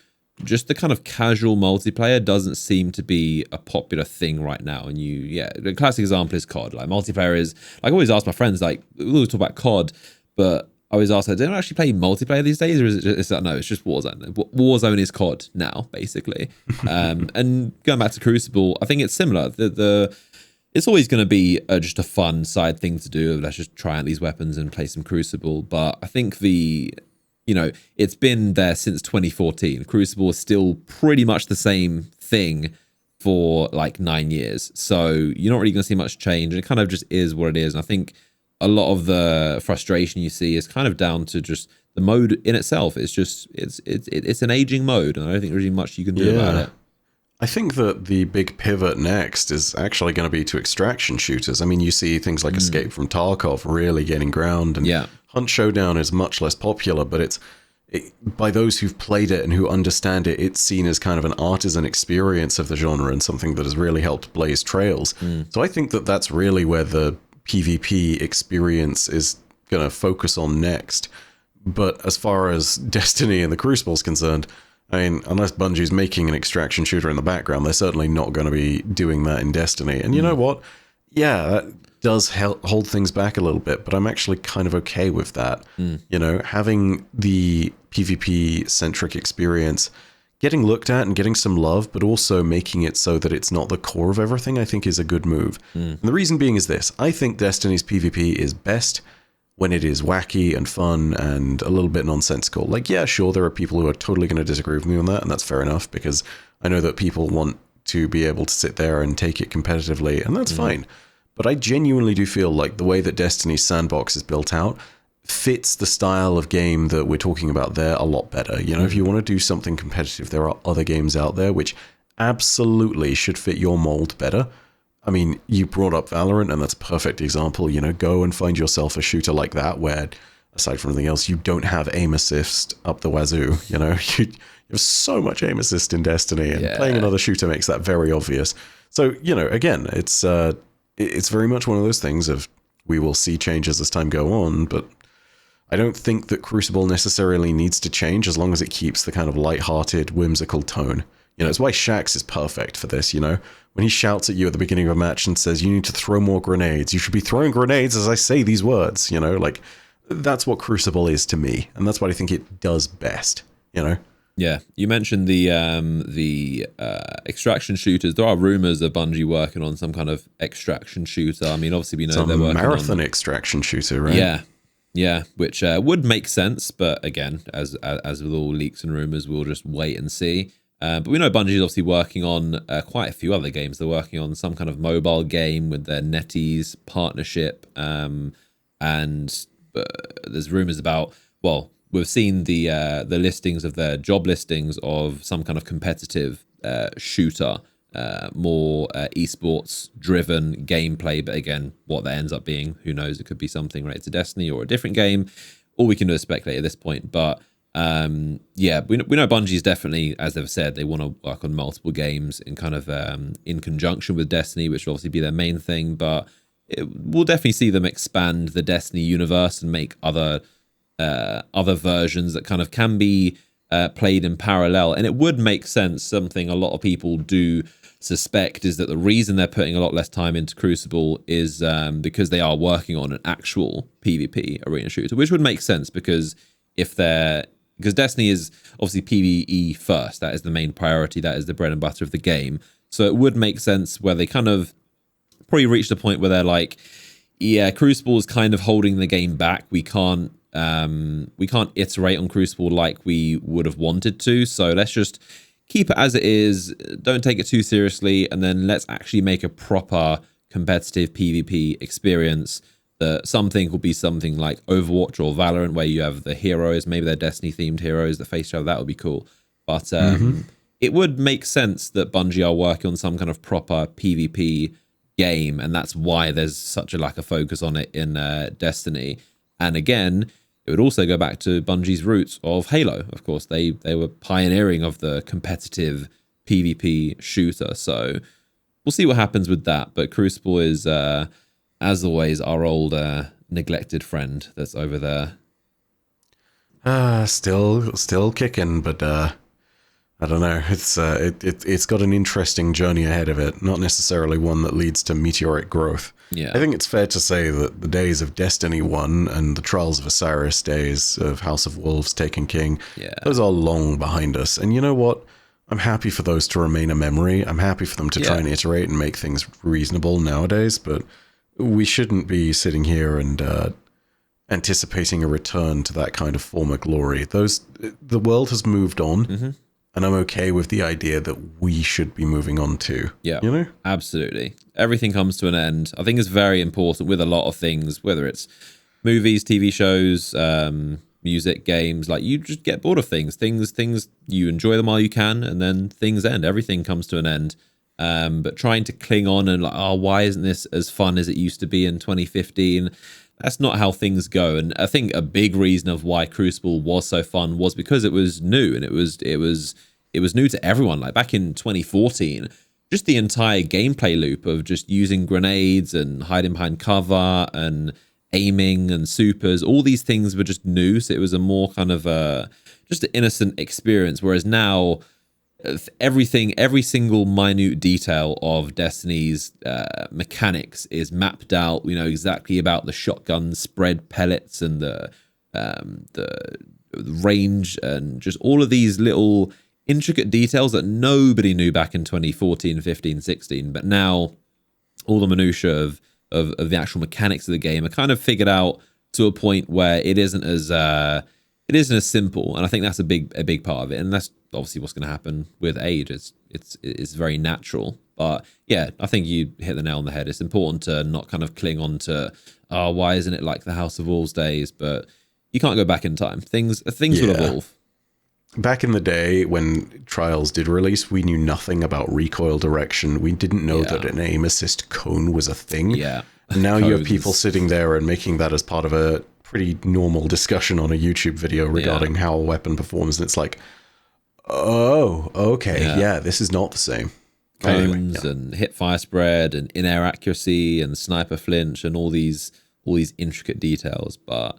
Just the kind of casual multiplayer doesn't seem to be a popular thing right now. And the classic example is COD. Like multiplayer is, like I always ask my friends, like we always talk about COD, but I always ask, do they actually play multiplayer these days, or is it just, no, it's just Warzone. Warzone is COD now, basically. And going back to Crucible, I think it's similar. It's always going to be just a fun side thing to do. Let's just try out these weapons and play some Crucible. But I think it's been there since 2014. Crucible is still pretty much the same thing for like 9 years. So you're not really going to see much change. And it kind of just is what it is. And I think a lot of the frustration you see is kind of down to just the mode in itself. It's just, it's an aging mode. And I don't think there's really much you can do about it. I think that the big pivot next is actually going to be to extraction shooters. I mean, you see things like Escape from Tarkov really gaining ground, and Hunt Showdown is much less popular, but by those who've played it and who understand it, it's seen as kind of an artisan experience of the genre and something that has really helped blaze trails. So I think that that's really where the PvP experience is going to focus on next. But as far as Destiny and the Crucible is concerned, I mean, unless Bungie's making an extraction shooter in the background, they're certainly not going to be doing that in Destiny. And you know what? Yeah, that does hold things back a little bit, but I'm actually kind of okay with that. You know, having the PvP-centric experience, getting looked at and getting some love, but also making it so that it's not the core of everything, I think is a good move. And the reason being is this. I think Destiny's PvP is best when it is wacky and fun and a little bit nonsensical. Like, yeah, sure, there are people who are totally going to disagree with me on that, and that's fair enough, because I know that people want to be able to sit there and take it competitively, and that's fine. But I genuinely do feel like the way that Destiny's sandbox is built out fits the style of game that we're talking about there a lot better. You know, if you want to do something competitive, there are other games out there which absolutely should fit your mold better. I mean, you brought up Valorant, and that's a perfect example. You know, go and find yourself a shooter like that where, aside from anything else, you don't have aim assist up the wazoo. You know, you have so much aim assist in Destiny, and playing another shooter makes that very obvious. So, you know, again, it's very much one of those things of we will see changes as time go on, but I don't think that Crucible necessarily needs to change as long as it keeps the kind of lighthearted, whimsical tone. You know, it's why Shaxx is perfect for this, you know? When he shouts at you at the beginning of a match and says, you need to throw more grenades, you should be throwing grenades as I say these words, you know? Like, that's what Crucible is to me, and that's what I think it does best, you know? Yeah, you mentioned the extraction shooters. There are rumors of Bungie working on some kind of extraction shooter. I mean, obviously we know they're working marathon extraction shooter, right? Yeah, which would make sense, but again, as with all leaks and rumors, we'll just wait and see. But we know Bungie is obviously working on quite a few other games. They're working on some kind of mobile game with their NetEase partnership, and there's rumors about, well, we've seen the listings of their job listings of some kind of competitive shooter, more esports driven gameplay. But again, what that ends up being, who knows? It could be something related to Destiny or a different game. All we can do is speculate at this point. But yeah, we know Bungie's definitely, as they've said, they want to work on multiple games in kind of in conjunction with Destiny, which will obviously be their main thing. But we'll definitely see them expand the Destiny universe and make other versions that kind of can be played in parallel. And it would make sense. Something a lot of people do suspect is that the reason they're putting a lot less time into Crucible is because they are working on an actual PvP arena shooter, which would make sense because because Destiny is obviously PvE first. That is the main priority. That is the bread and butter of the game. So it would make sense where they kind of probably reached a point where they're like, yeah, Crucible is kind of holding the game back. We can't iterate on Crucible like we would have wanted to. So let's just keep it as it is. Don't take it too seriously. And then let's actually make a proper competitive PvP experience. Something will be something like Overwatch or Valorant, where you have the heroes, maybe they're Destiny-themed heroes that face each other. That would be cool. But it would make sense that Bungie are working on some kind of proper PvP game, and that's why there's such a lack of focus on it in Destiny. And again, it would also go back to Bungie's roots of Halo. Of course, they were pioneering of the competitive PvP shooter. So we'll see what happens with that. But Crucible is, as always, our old neglected friend that's over there. Still kicking, but I don't know. It's got an interesting journey ahead of it, not necessarily one that leads to meteoric growth. Yeah, I think it's fair to say that the days of Destiny 1 and the Trials of Osiris days of House of Wolves taking King, those are long behind us. And you know what? I'm happy for those to remain a memory. I'm happy for them to try and iterate and make things reasonable nowadays, but we shouldn't be sitting here and anticipating a return to that kind of former glory. The world has moved on, and I'm okay with the idea that we should be moving on too. Yeah, you know? Absolutely. Everything comes to an end. I think it's very important with a lot of things, whether it's movies, TV shows, music, games. Like, you just get bored of things. You enjoy them while you can, and then things end. Everything comes to an end. But trying to cling on and why isn't this as fun as it used to be in 2015? That's not how things go. And I think a big reason of why Crucible was so fun was because it was new, and it was new to everyone. Like back in 2014, just the entire gameplay loop of just using grenades and hiding behind cover and aiming and supers, all these things were just new. So it was a more kind of just an innocent experience. Whereas now, every single minute detail of Destiny's mechanics is mapped out. We know exactly about the shotgun spread pellets and the range and just all of these little intricate details that nobody knew back in 2014, 15, 16. But now all the minutiae of the actual mechanics of the game are kind of figured out to a point where it isn't as simple. And I think that's a big part of it. And that's obviously what's going to happen with age. It's very natural. But yeah, I think you hit the nail on the head. It's important to not kind of cling on to, why isn't it like the House of Wolves days? But you can't go back in time. Things will evolve. Back in the day when Trials did release, we knew nothing about recoil direction. We didn't know that an aim assist cone was a thing. Yeah. And now you have people sitting there and making that as part of a pretty normal discussion on a YouTube video regarding how a weapon performs. And it's like, oh, okay, this is not the same. Cones and hip fire spread and in-air accuracy and sniper flinch and all these intricate details. But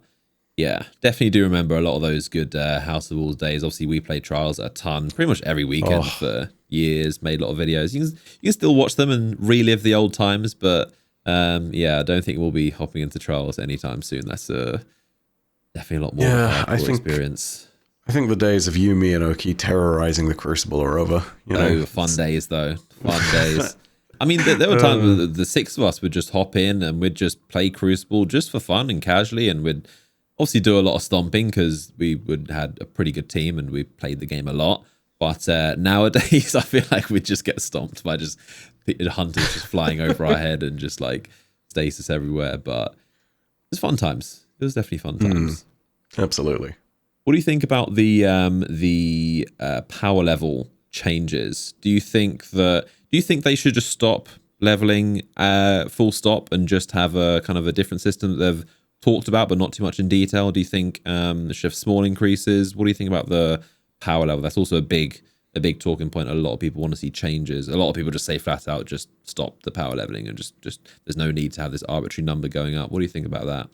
yeah, definitely do remember a lot of those good House of Wolves days. Obviously, we played Trials a ton, pretty much every weekend for years, made a lot of videos. You can still watch them and relive the old times, but I don't think we'll be hopping into Trials anytime soon. That's definitely a lot more experience. I think the days of you, me, and Oki terrorizing the Crucible are over. Fun days, though. Fun days. I mean, there were times where the six of us would just hop in and we'd just play Crucible just for fun and casually, and we'd obviously do a lot of stomping because we had a pretty good team and we played the game a lot. But nowadays, I feel like we just get stomped by just hunters just flying over our head and just like stasis everywhere. But it was fun times. It was definitely fun times. Absolutely. What do you think about the power level changes? Do you think they should just stop leveling full stop and just have a kind of a different system that they've talked about but not too much in detail? Do you think should have small increases? What do you think about the power level? That's also a big talking point. A lot of people want to see changes. A lot of people just say flat out, just stop the power leveling and just there's no need to have this arbitrary number going up. What do you think about that?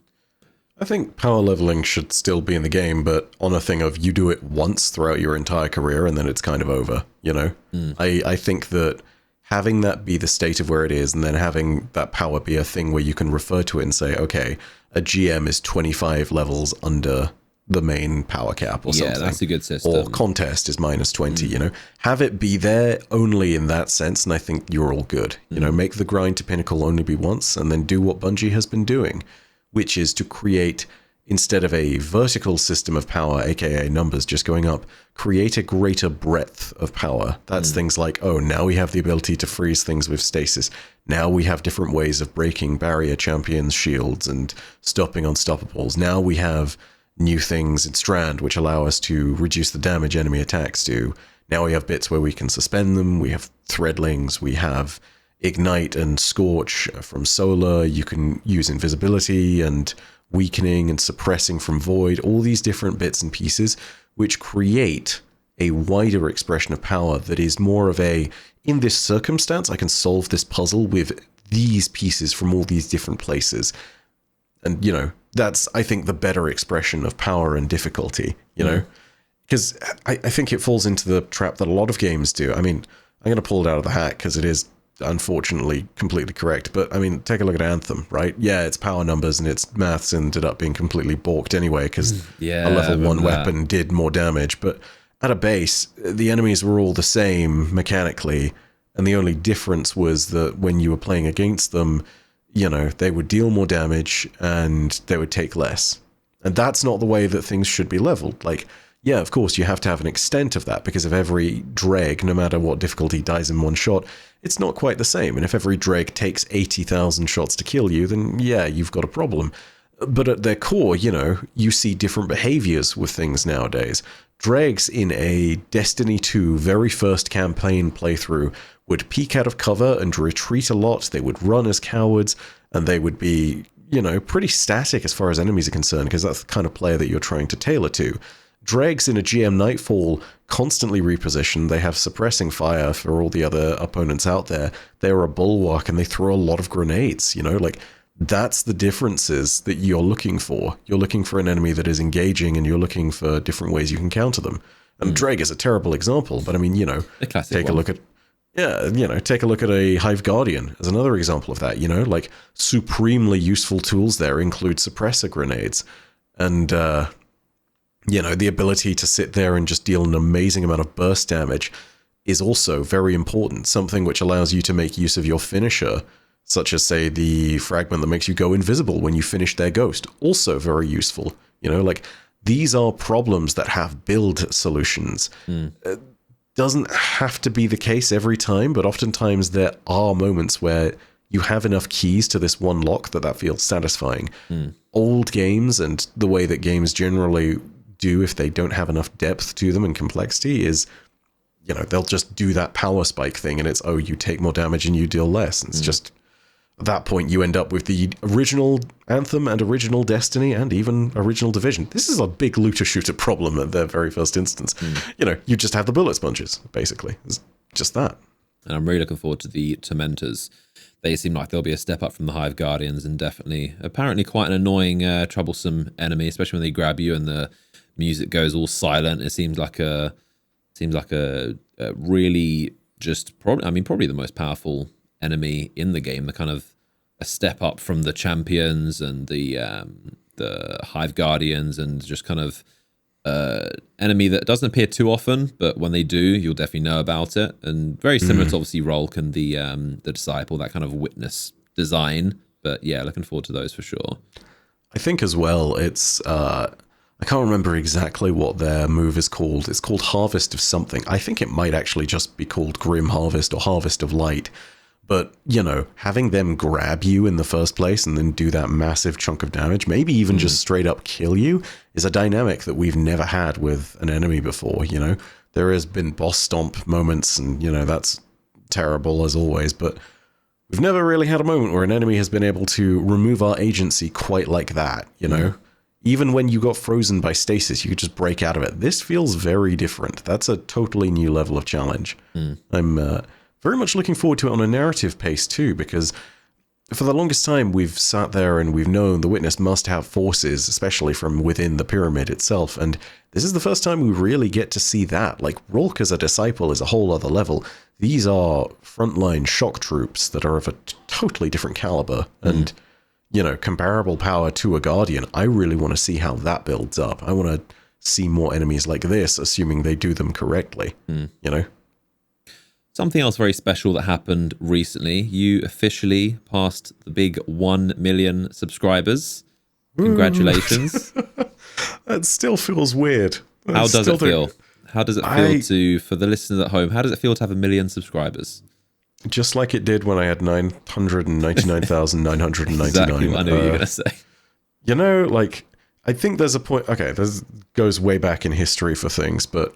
I think power leveling should still be in the game, but on a thing of you do it once throughout your entire career and then it's kind of over, you know? I think that having that be the state of where it is and then having that power be a thing where you can refer to it and say, okay, a GM is 25 levels under the main power cap or something. Yeah, that's a good system. Or contest is minus 20, you know? Have it be there only in that sense, and I think you're all good. You know, make the grind to Pinnacle only be once, and then do what Bungie has been doing, which is to create, instead of a vertical system of power, aka numbers just going up, create a greater breadth of power. That's things like, now we have the ability to freeze things with stasis. Now we have different ways of breaking barrier champions' shields and stopping unstoppables. Now we have new things in Strand which allow us to reduce the damage enemy attacks do. Now we have bits where we can suspend them. We have threadlings. We have Ignite and Scorch from Solar. You can use invisibility and weakening and suppressing from Void. All these different bits and pieces which create a wider expression of power that is more of a, in this circumstance, I can solve this puzzle with these pieces from all these different places. And, you know, that's, I think, the better expression of power and difficulty, you know? Because I think it falls into the trap that a lot of games do. I mean, I'm going to pull it out of the hat because it is unfortunately completely correct. But, I mean, take a look at Anthem, right? Yeah, its power numbers and its maths ended up being completely balked anyway because a level 1 weapon did more damage. But at a base, the enemies were all the same mechanically. And the only difference was that when you were playing against them, you know, they would deal more damage and they would take less. And that's not the way that things should be leveled. Like, yeah, of course, you have to have an extent of that because if every dreg, no matter what difficulty, dies in one shot, it's not quite the same. And if every dreg takes 80,000 shots to kill you, then yeah, you've got a problem. But at their core, you know, you see different behaviors with things nowadays. Dregs in a Destiny 2 very first campaign playthrough would peek out of cover and retreat a lot. They would run as cowards, and they would be, you know, pretty static as far as enemies are concerned, because that's the kind of player that you're trying to tailor to. Dregs in a GM Nightfall constantly reposition. They have suppressing fire for all the other opponents out there. They're a bulwark, and they throw a lot of grenades, you know, like, that's the differences that you're looking for. You're looking for an enemy that is engaging, and you're looking for different ways you can counter them. And Dreg is a terrible example, but I mean, you know, take a look at a Hive Guardian as another example of that, you know, like supremely useful tools there include suppressor grenades and, you know, the ability to sit there and just deal an amazing amount of burst damage is also very important, something which allows you to make use of your finisher, such as, say, the fragment that makes you go invisible when you finish their ghost. Also very useful. You know, like, these are problems that have build solutions. Doesn't have to be the case every time, but oftentimes there are moments where you have enough keys to this one lock that feels satisfying. Old games and the way that games generally do if they don't have enough depth to them and complexity is, you know, they'll just do that power spike thing and it's, oh, you take more damage and you deal less. And it's just... At that point, you end up with the original Anthem and original Destiny and even original Division. This is a big looter-shooter problem at their very first instance. You know, you just have the bullet sponges, basically. It's just that. And I'm really looking forward to the Tormentors. They seem like they'll be a step up from the Hive Guardians and definitely, apparently quite an annoying, troublesome enemy, especially when they grab you and the music goes all silent. It seems like a really just, probably the most powerful enemy in the game, the kind of a step up from the champions and the Hive Guardians, and just kind of enemy that doesn't appear too often, but when they do, you'll definitely know about it. And very similar to obviously Rolk and the Disciple, that kind of witness design. But yeah, looking forward to those for sure. I think as well, it's I can't remember exactly what their move is called. It's called Harvest of something. I think it might actually just be called Grim Harvest or Harvest of Light. But, you know, having them grab you in the first place and then do that massive chunk of damage, maybe even just straight up kill you, is a dynamic that we've never had with an enemy before, you know? There has been boss stomp moments and, you know, that's terrible as always, but we've never really had a moment where an enemy has been able to remove our agency quite like that, you know? Even when you got frozen by stasis, you could just break out of it. This feels very different. That's a totally new level of challenge. I'm very much looking forward to it on a narrative pace too, because for the longest time we've sat there and we've known the Witness must have forces, especially from within the pyramid itself, and this is the first time we really get to see that. Like, Rolk as a Disciple is a whole other level. These are frontline shock troops that are of a totally different caliber, and, you know, comparable power to a Guardian. I really want to see how that builds up. I want to see more enemies like this, assuming they do them correctly, you know? Something else very special that happened recently. You officially passed the big 1 million subscribers. Congratulations. That still feels weird. How does it feel? How does it feel for the listeners at home, how does it feel to have 1 million subscribers? Just like it did when I had 999,999. Exactly what I knew you were going to say. You know, like, I think there's a point... Okay, this goes way back in history for things, but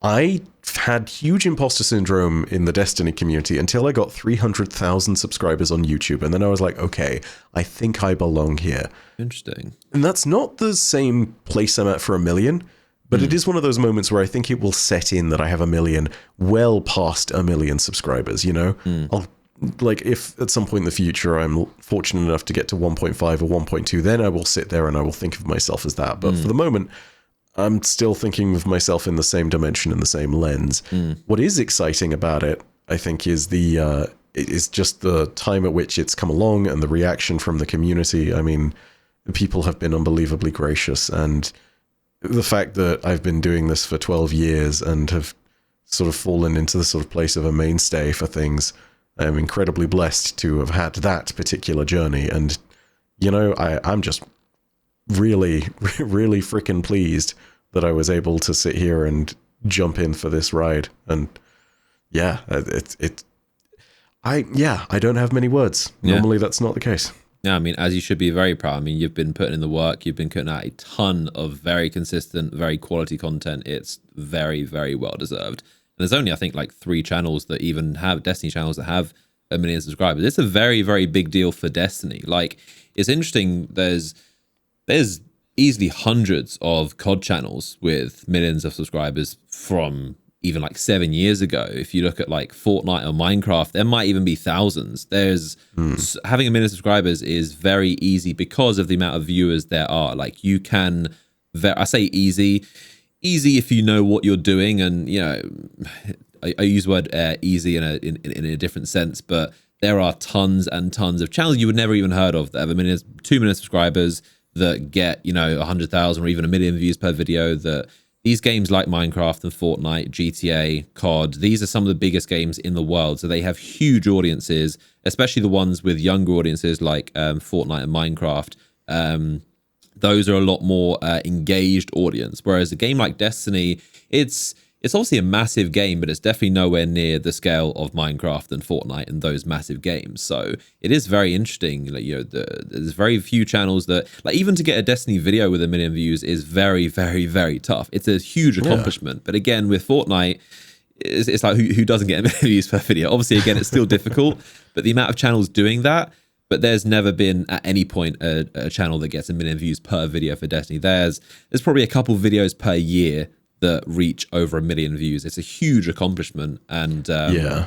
I had huge imposter syndrome in the Destiny community until I got 300,000 subscribers on YouTube, and then I was like, okay, I think I belong here. Interesting. And that's not the same place I'm at for 1 million, But it is one of those moments where I think it will set in that I have 1 million, well past 1 million subscribers, you know? I'll, like, if at some point in the future I'm fortunate enough to get to 1.5 or 1.2, then I will sit there and I will think of myself as that. But for the moment, I'm still thinking of myself in the same dimension, in the same lens. What is exciting about it, I think, is is just the time at which it's come along and the reaction from the community. I mean, people have been unbelievably gracious, and the fact that I've been doing this for 12 years and have sort of fallen into the sort of place of a mainstay for things, I'm incredibly blessed to have had that particular journey. And, you know, I'm just really, really freaking pleased that I was able to sit here and jump in for this ride. And yeah, I don't have many words. Normally that's not the case. Yeah, I mean, as you should be very proud. I mean, you've been putting in the work. You've been putting out a ton of very consistent, very quality content. It's very, very well deserved. And there's only, I think, like 3 channels that even have Destiny channels that have 1 million subscribers. It's a very, very big deal for Destiny. Like, it's interesting. There's easily hundreds of COD channels with millions of subscribers from even like 7 years ago. If you look at like Fortnite or Minecraft, there might even be thousands. Having 1 million subscribers is very easy because of the amount of viewers there are. Like, you can, I say easy if you know what you're doing. And, you know, I use the word easy in a different sense, but there are tons and tons of channels you would never even heard of that have 2 million subscribers that get, you know, 100,000 or even 1 million views per video. That these games like Minecraft and Fortnite, GTA, COD, these are some of the biggest games in the world. So they have huge audiences, especially the ones with younger audiences like Fortnite and Minecraft. Those are a lot more engaged audience. Whereas a game like Destiny, it's obviously a massive game, but it's definitely nowhere near the scale of Minecraft and Fortnite and those massive games. So it is very interesting. Like, you know, there's very few channels that, like, even to get a Destiny video with 1 million views is very, very, very tough. It's a huge accomplishment. But again, with Fortnite, it's like who doesn't get 1 million views per video? Obviously, again, it's still difficult, but the amount of channels doing that. But there's never been at any point a channel that gets 1 million views per video for Destiny. There's probably a couple videos per year that reach over 1 million views. It's a huge accomplishment. And yeah,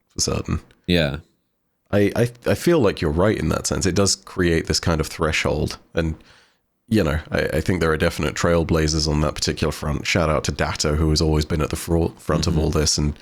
for certain. Yeah. I feel like you're right in that sense. It does create this kind of threshold. And, you know, I think there are definite trailblazers on that particular front. Shout out to Datto, who has always been at the front of all this. And,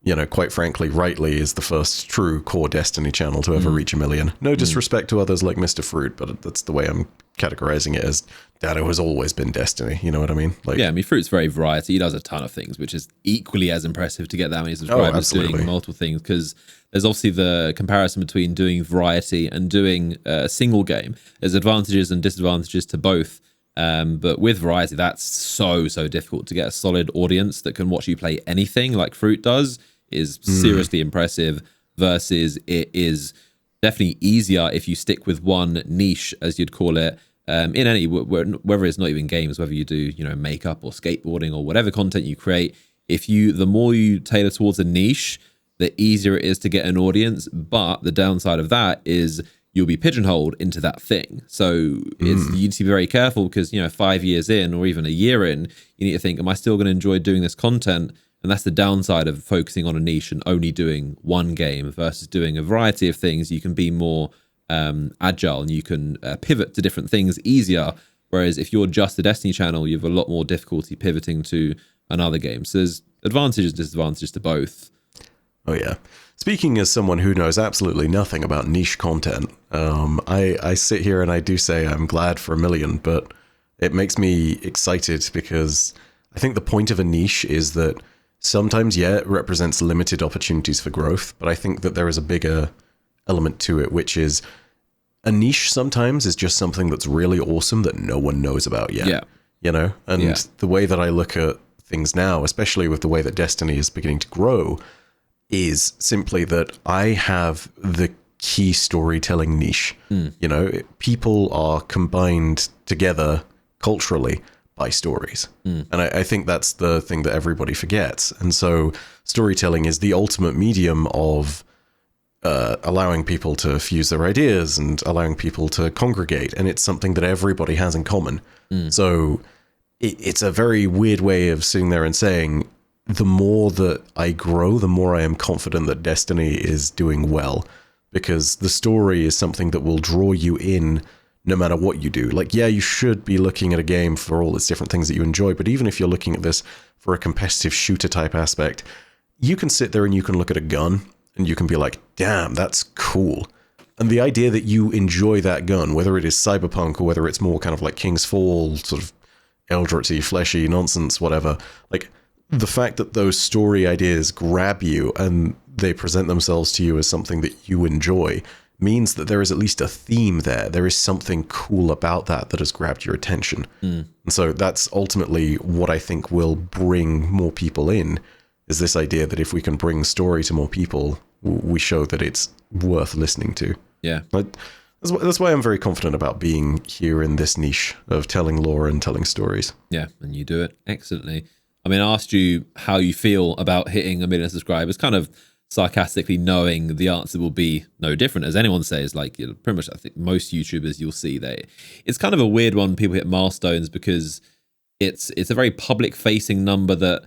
you know, quite frankly, rightly is the first true core Destiny channel to ever reach 1 million. No disrespect to others like Mr. Fruit, but that's the way I'm categorizing it, as Datto has always been Destiny. You know what I mean? Like, yeah, I mean, Fruit's very variety. He does a ton of things, which is equally as impressive to get that many subscribers doing multiple things, because there's obviously the comparison between doing variety and doing a single game. There's advantages and disadvantages to both. But with variety, that's so difficult to get a solid audience that can watch you play anything like Fruit does. Is seriously impressive, versus it is definitely easier if you stick with one niche, as you'd call it, in any, whether it's not even games, whether you do, you know, makeup or skateboarding or whatever content you create. The more you tailor towards a niche, the easier it is to get an audience. But the downside of that is you'll be pigeonholed into that thing. So you need to be very careful, because, you know, 5 years in or even a year in, you need to think, am I still going to enjoy doing this content? And that's the downside of focusing on a niche and only doing one game versus doing a variety of things. You can be more agile, and you can pivot to different things easier. Whereas if you're just a Destiny channel, you have a lot more difficulty pivoting to another game. So there's advantages and disadvantages to both. Oh, yeah. Speaking as someone who knows absolutely nothing about niche content, I sit here and I do say I'm glad for 1 million, but it makes me excited, because I think the point of a niche is that sometimes, yeah, it represents limited opportunities for growth, but I think that there is a bigger element to it, which is a niche sometimes is just something that's really awesome that no one knows about yet. Yeah. You know? And the way that I look at things now, especially with the way that Destiny is beginning to grow, is simply that I have the key storytelling niche. You know, people are combined together culturally by stories. And I think that's the thing that everybody forgets. And so storytelling is the ultimate medium of allowing people to fuse their ideas and allowing people to congregate. And it's something that everybody has in common. So it's a very weird way of sitting there and saying, the more that I grow, the more I am confident that Destiny is doing well, because the story is something that will draw you in no matter what you do. Like, yeah, you should be looking at a game for all its different things that you enjoy, but even if you're looking at this for a competitive shooter type aspect, you can sit there and you can look at a gun and you can be like, damn, that's cool. And the idea that you enjoy that gun, whether it is cyberpunk or whether it's more kind of like King's Fall, sort of eldritchy, fleshy nonsense, whatever, like, the fact that those story ideas grab you and they present themselves to you as something that you enjoy means that there is at least a theme there. There is something cool about that has grabbed your attention. And so that's ultimately what I think will bring more people in, is this idea that if we can bring story to more people, we show that it's worth listening to. Yeah. That's why I'm very confident about being here in this niche of telling lore and telling stories. Yeah, and you do it excellently. I mean, I asked you how you feel about hitting 1 million subscribers, kind of sarcastically, knowing the answer will be no different. As anyone says, like, you know, pretty much I think most YouTubers, you'll see that it's kind of a weird one when people hit milestones, because it's a very public facing number that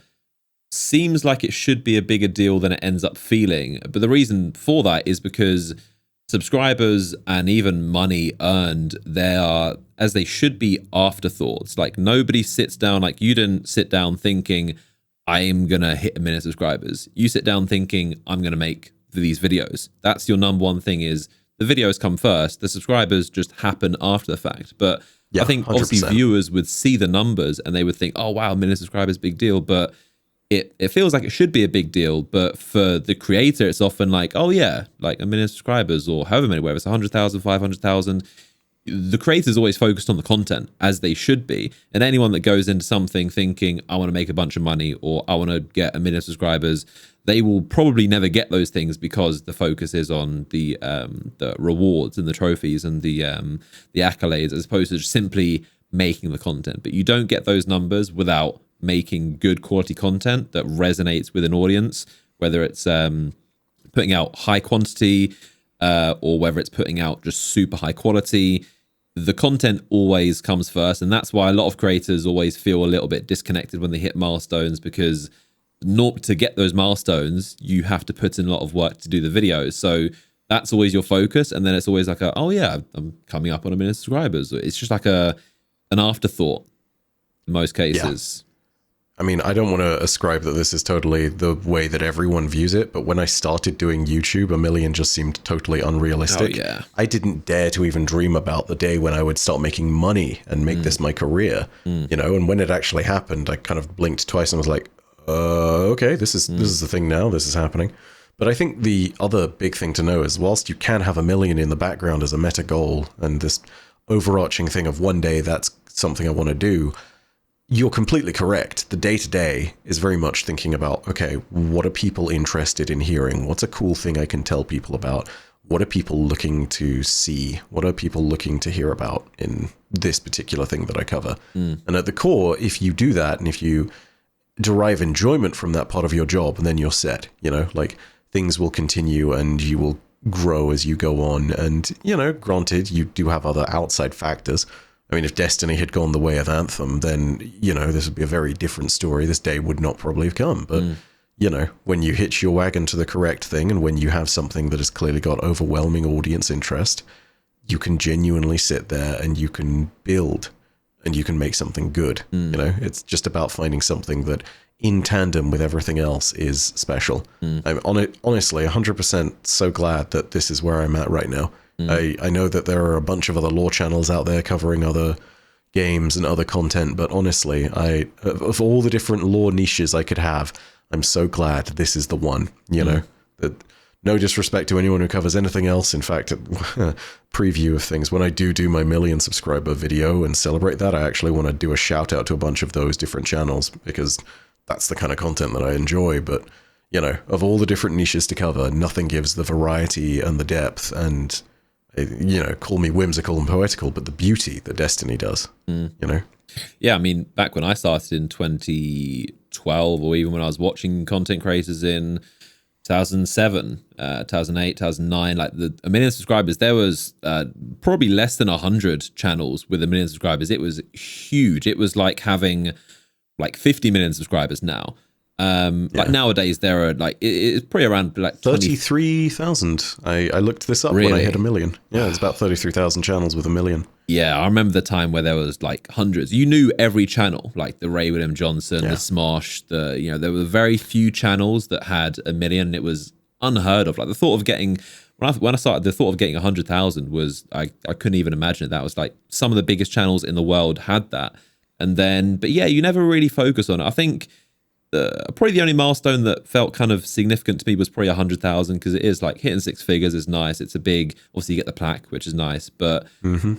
seems like it should be a bigger deal than it ends up feeling. But the reason for that is because subscribers and even money earned, they are, as they should be, afterthoughts. Like, nobody sits down, like, you didn't sit down thinking, I am going to hit 1 million subscribers. You sit down thinking, I'm going to make these videos. That's your number one thing, is the videos come first. The subscribers just happen after the fact. But yeah, I think 100%. Obviously viewers would see the numbers and they would think, oh, wow, 1 million subscribers, big deal. But it feels like it should be a big deal, but for the creator, it's often like, oh yeah, like 1 million subscribers or however many, whether it's 100,000, 500,000. The creator's always focused on the content, as they should be. And anyone that goes into something thinking, I want to make a bunch of money or I want to get 1 million subscribers, they will probably never get those things, because the focus is on the rewards and the trophies and the accolades, as opposed to just simply making the content. But you don't get those numbers without making good quality content that resonates with an audience, whether it's putting out high quantity or whether it's putting out just super high quality. The content always comes first, and that's why a lot of creators always feel a little bit disconnected when they hit milestones, because to get those milestones, you have to put in a lot of work to do the videos. So that's always your focus, and then it's always like, oh yeah, I'm coming up on 1 million subscribers. It's just like an afterthought in most cases. Yeah. I mean, I don't want to ascribe that this is totally the way that everyone views it, but when I started doing YouTube, 1 million just seemed totally unrealistic. Oh, yeah. I didn't dare to even dream about the day when I would start making money and make this my career, you know, and when it actually happened, I kind of blinked twice and was like, okay, this is the thing now, this is happening. But I think the other big thing to know is, whilst you can have 1 million in the background as a meta goal and this overarching thing of one day that's something I want to do, you're completely correct. The day-to-day is very much thinking about, okay, what are people interested in hearing? What's a cool thing I can tell people about? What are people looking to see? What are people looking to hear about in this particular thing that I cover? And at the core, if you do that and if you derive enjoyment from that part of your job, then you're set, you know, like things will continue and you will grow as you go on. And, you know, granted, you do have other outside factors. I mean, if Destiny had gone the way of Anthem, then, you know, this would be a very different story. This day would not probably have come. But, you know, when you hitch your wagon to the correct thing and when you have something that has clearly got overwhelming audience interest, you can genuinely sit there and you can build and you can make something good. You know, it's just about finding something that in tandem with everything else is special. I'm honestly 100% so glad that this is where I'm at right now. I know that there are a bunch of other lore channels out there covering other games and other content, but honestly, of all the different lore niches I could have, I'm so glad this is the one, you know, that no disrespect to anyone who covers anything else. In fact, preview of things, when I do my 1 million subscriber video and celebrate that, I actually want to do a shout out to a bunch of those different channels, because that's the kind of content that I enjoy. But, you know, of all the different niches to cover, nothing gives the variety and the depth and, you know, call me whimsical and poetical, but the beauty that Destiny does, you know? Yeah, I mean, back when I started in 2012, or even when I was watching content creators in 2007, 2008, 2009, like a million subscribers. There was probably less than 100 channels with a million subscribers. It was huge. It was like having like 50 million subscribers now. Like nowadays there are like it's probably around like 33,000. I looked this up when I hit a million. Yeah, it's about 33,000 channels with a million. Yeah, I remember the time where there was like hundreds. You knew every channel, like the Ray William Johnson, the Smosh, there were very few channels that had a million. It was unheard of. Like the thought of getting when I started, the thought of getting 100,000 was I couldn't even imagine it. That was like some of the biggest channels in the world had that, and then but yeah, you never really focus on it. I think. Probably the only milestone that felt kind of significant to me was probably 100,000 because it is like hitting six figures is nice. It's a big, obviously you get the plaque, which is nice, but oh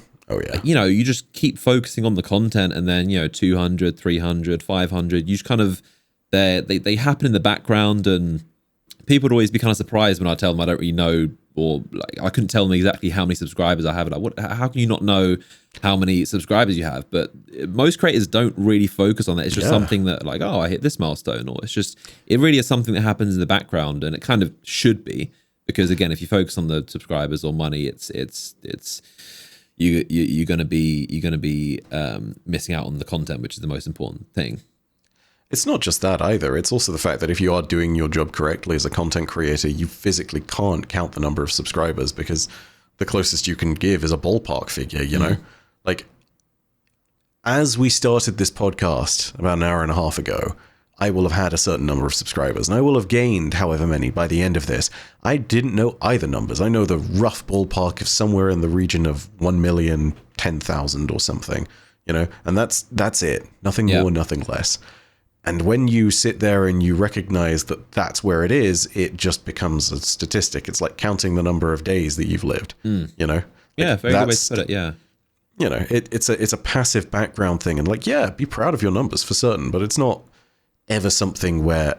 yeah, you just keep focusing on the content, and then 200, 300, 500. You just kind of they happen in the background, and people would always be kind of surprised when I tell them I don't really know, or like I couldn't tell them exactly how many subscribers I have. Like, how can you not know how many subscribers you have? But most creators don't really focus on that. It's just something that like, oh, I hit this milestone, or it really is something that happens in the background, and it kind of should be, because again, if you focus on the subscribers or money, you're gonna be missing out on the content, which is the most important thing. It's not just that either. It's also the fact that if you are doing your job correctly as a content creator, you physically can't count the number of subscribers, because the closest you can give is a ballpark figure, you know? Like, as we started this podcast about an hour and a half ago, I will have had a certain number of subscribers, and I will have gained however many by the end of this. I didn't know either numbers. I know the rough ballpark of somewhere in the region of 1,010,000 or something, and that's it. Nothing more, nothing less. And when you sit there and you recognize that that's where it is, it just becomes a statistic. It's like counting the number of days that you've lived, Yeah, very good way to put it, yeah. It's a passive background thing. And like, yeah, be proud of your numbers for certain, but it's not ever something where,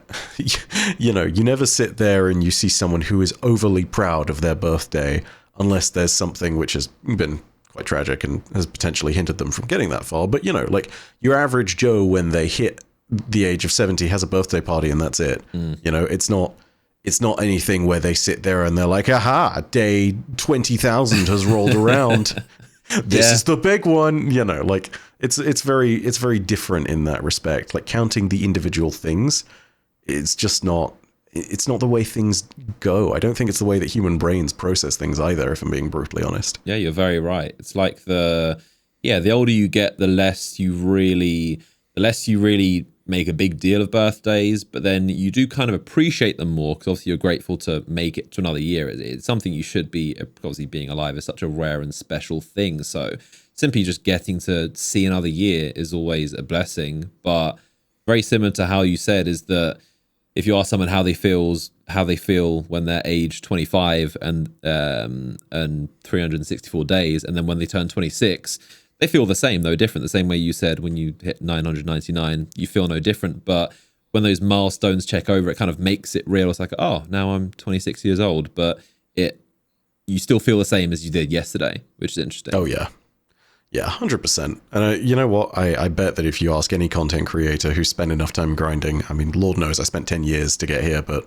you never sit there and you see someone who is overly proud of their birthday, unless there's something which has been quite tragic and has potentially hindered them from getting that far. But, like your average Joe, when they hit the age of 70, has a birthday party and that's it. It's not anything where they sit there and they're like, aha, day 20,000 has rolled around. This is the big one. Like it's very different in that respect. Like counting the individual things, it's not the way things go. I don't think it's the way that human brains process things either, if I'm being brutally honest. Yeah, you're very right. It's like the older you get, the less you really make a big deal of birthdays, but then you do kind of appreciate them more, because obviously you're grateful to make it to another year. It's something you should be. Obviously being alive is such a rare and special thing, so simply just getting to see another year is always a blessing. But very similar to how you said, is that if you ask someone how they feel when they're age 25 and 364 days, and then when they turn 26, they feel the same, though different. The same way you said when you hit 999, you feel no different. But when those milestones check over, it kind of makes it real. It's like, oh, now I'm 26 years old, but you still feel the same as you did yesterday, which is interesting. Oh yeah, 100%. And you know what? I bet that if you ask any content creator who spent enough time grinding, I mean, Lord knows I spent 10 years to get here, but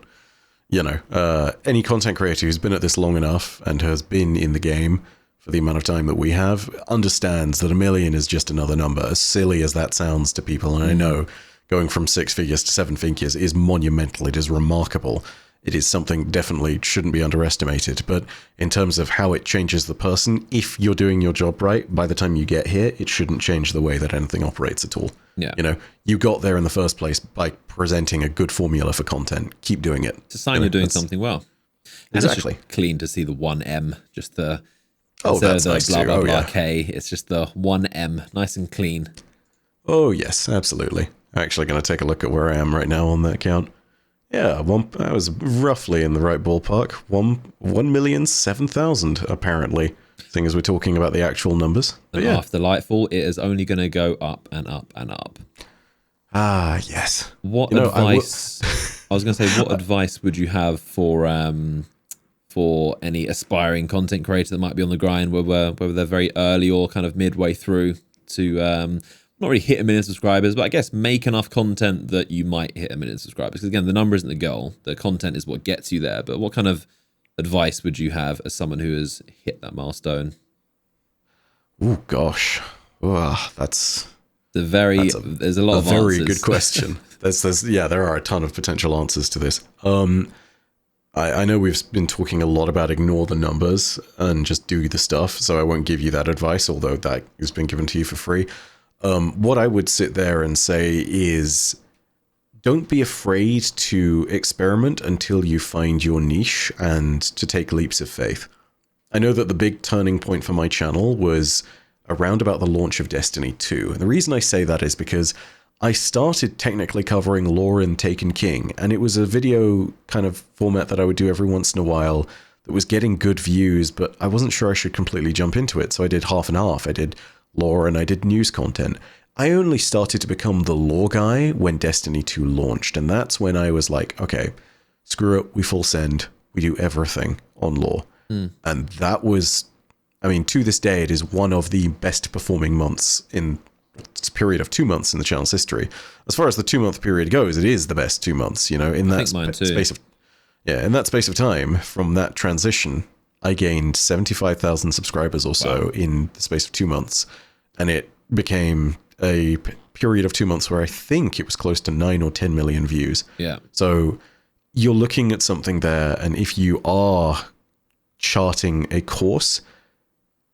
any content creator who's been at this long enough and has been in the game for the amount of time that we have, understands that a million is just another number, as silly as that sounds to people. And I know going from 6 figures to 7 figures is monumental. It is remarkable. It is something definitely shouldn't be underestimated. But in terms of how it changes the person, if you're doing your job right, by the time you get here, it shouldn't change the way that anything operates at all. Yeah. You got there in the first place by presenting a good formula for content. Keep doing it. It's a sign you're doing something well. And exactly. It's just clean to see the 1M, just the... that's nice blah, too. blah, blah, K. It's just the 1M, nice and clean. Oh, yes, absolutely. I'm actually going to take a look at where I am right now on that count. Yeah, I was roughly in the right ballpark. 1,007,000, apparently, seeing as we're talking about the actual numbers. And after Lightfall, it is only going to go up and up and up. Ah, yes. What advice... I was going to say, what advice would you have for any aspiring content creator that might be on the grind, whether they're very early or kind of midway through, to not really hit 1 million subscribers, but I guess make enough content that you might hit 1 million subscribers. Because again, the number isn't the goal. The content is what gets you there. But what kind of advice would you have as someone who has hit that milestone? Oh gosh, there's a lot of very answers. good question. There are a ton of potential answers to this. I know we've been talking a lot about ignore the numbers and just do the stuff, so I won't give you that advice, although that has been given to you for free. What I would sit there and say is, don't be afraid to experiment until you find your niche and to take leaps of faith. I know that the big turning point for my channel was around about the launch of Destiny 2. And the reason I say that is because I started technically covering lore in Taken King, and it was a video kind of format that I would do every once in a while that was getting good views, but I wasn't sure I should completely jump into it, so I did half and half. I did lore and I did news content. I only started to become the lore guy when Destiny 2 launched, and that's when I was like, okay, screw it, we full send, we do everything on lore. And that was, I mean, to this day, it is one of the best performing months in its period of 2 months in the channel's history. As far as the 2 month period goes, it is the best 2 months, you know, in that space of time from that transition. I gained 75,000 subscribers or so in the space of 2 months, and it became a period of 2 months where I think it was close to 9 or 10 million views. Yeah. So you're looking at something there, and if you are charting a course,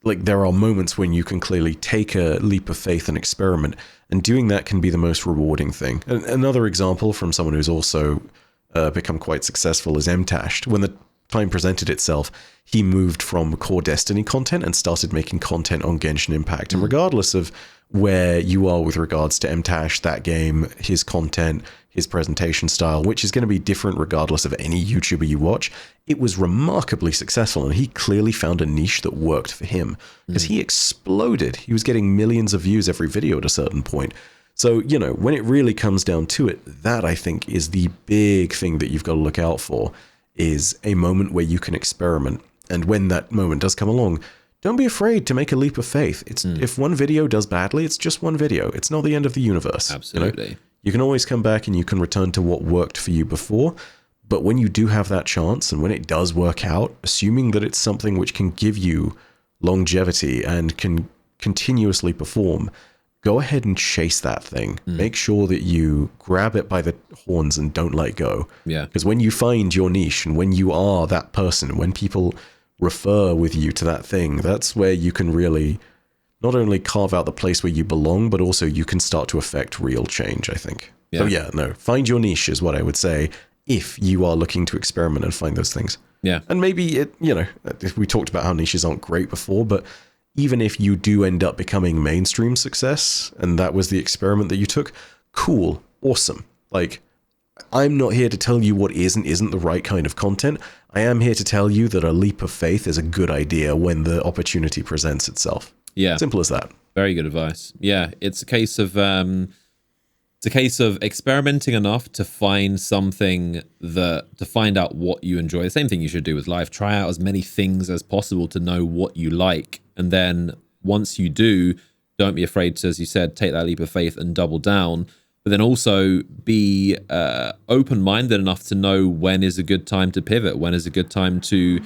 like, there are moments when you can clearly take a leap of faith and experiment, and doing that can be the most rewarding thing. Another example from someone who's also become quite successful is Mtashed. When the time presented itself, he moved from core Destiny content and started making content on Genshin Impact. And regardless of where you are with regards to Mtashed, that game, his content, his presentation style, which is going to be different regardless of any YouTuber you watch, it was remarkably successful, and he clearly found a niche that worked for him because he exploded. He was getting millions of views every video at a certain point. So, you know, when it really comes down to it, that I think is the big thing that you've got to look out for, is a moment where you can experiment. And when that moment does come along, don't be afraid to make a leap of faith. It's if one video does badly, it's just one video. It's not the end of the universe. Absolutely. You know? You can always come back and you can return to what worked for you before. But when you do have that chance, and when it does work out, assuming that it's something which can give you longevity and can continuously perform, go ahead and chase that thing. Make sure that you grab it by the horns and don't let go. Yeah. Because when you find your niche and when you are that person, when people refer with you to that thing, that's where you can really not only carve out the place where you belong, but also you can start to affect real change, I think. Yeah. So find your niche is what I would say if you are looking to experiment and find those things. Yeah. And maybe we talked about how niches aren't great before, but even if you do end up becoming mainstream success, and that was the experiment that you took, cool, awesome. Like, I'm not here to tell you what is and isn't the right kind of content. I am here to tell you that a leap of faith is a good idea when the opportunity presents itself. Yeah. Simple as that. Very good advice. Yeah. It's a case of experimenting enough to find something to find out what you enjoy. The same thing you should do with life. Try out as many things as possible to know what you like. And then once you do, don't be afraid to, as you said, take that leap of faith and double down. But then also be open-minded enough to know when is a good time to pivot, when is a good time to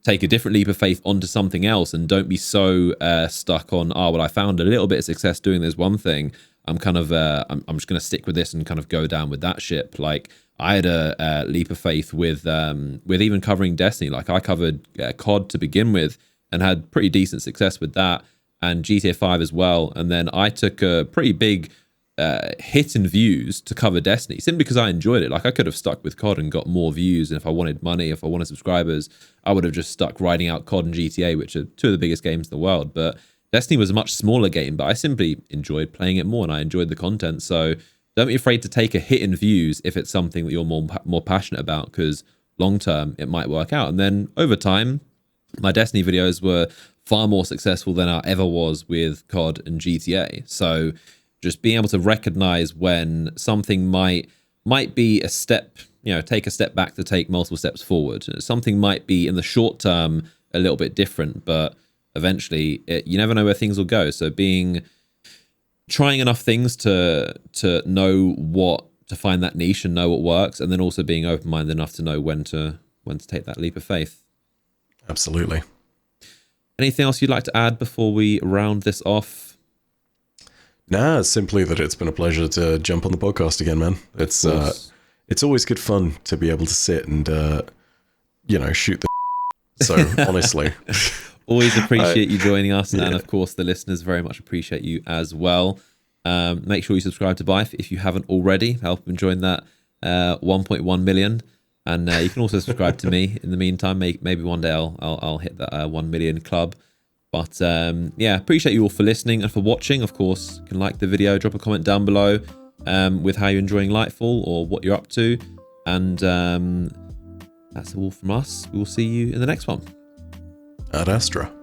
take a different leap of faith onto something else, and don't be so stuck on, I found a little bit of success doing this one thing. I'm kind of, I'm just going to stick with this and kind of go down with that ship. Like, I had a leap of faith with even covering Destiny. Like, I covered COD to begin with and had pretty decent success with that, and GTA 5 as well. And then I took a pretty big hit in views to cover Destiny, simply because I enjoyed it. Like, I could have stuck with COD and got more views, and if I wanted money, if I wanted subscribers, I would have just stuck riding out COD and GTA, which are two of the biggest games in the world. But Destiny was a much smaller game, but I simply enjoyed playing it more, and I enjoyed the content. So don't be afraid to take a hit in views if it's something that you're more passionate about, because long term it might work out. And then over time, my Destiny videos were far more successful than I ever was with COD and GTA. So just being able to recognize when something might be a step, take a step back to take multiple steps forward. Something might be in the short term a little bit different, but eventually you never know where things will go. So being trying enough things to know what to find that niche and know what works, and then also being open-minded enough to know when to take that leap of faith. Absolutely. Anything else you'd like to add before we round this off? Nah, simply that it's been a pleasure to jump on the podcast again, man. It's always good fun to be able to sit and shoot the so honestly. Always appreciate you joining us, and of course the listeners very much appreciate you as well. Make sure you subscribe to Byf if you haven't already. Help them join that 1.1 million. And you can also subscribe to me in the meantime. Maybe one day I'll hit that 1 million club. But appreciate you all for listening and for watching. Of course, you can like the video, drop a comment down below with how you're enjoying Lightfall or what you're up to. And that's all from us. We will see you in the next one. Ad Astra.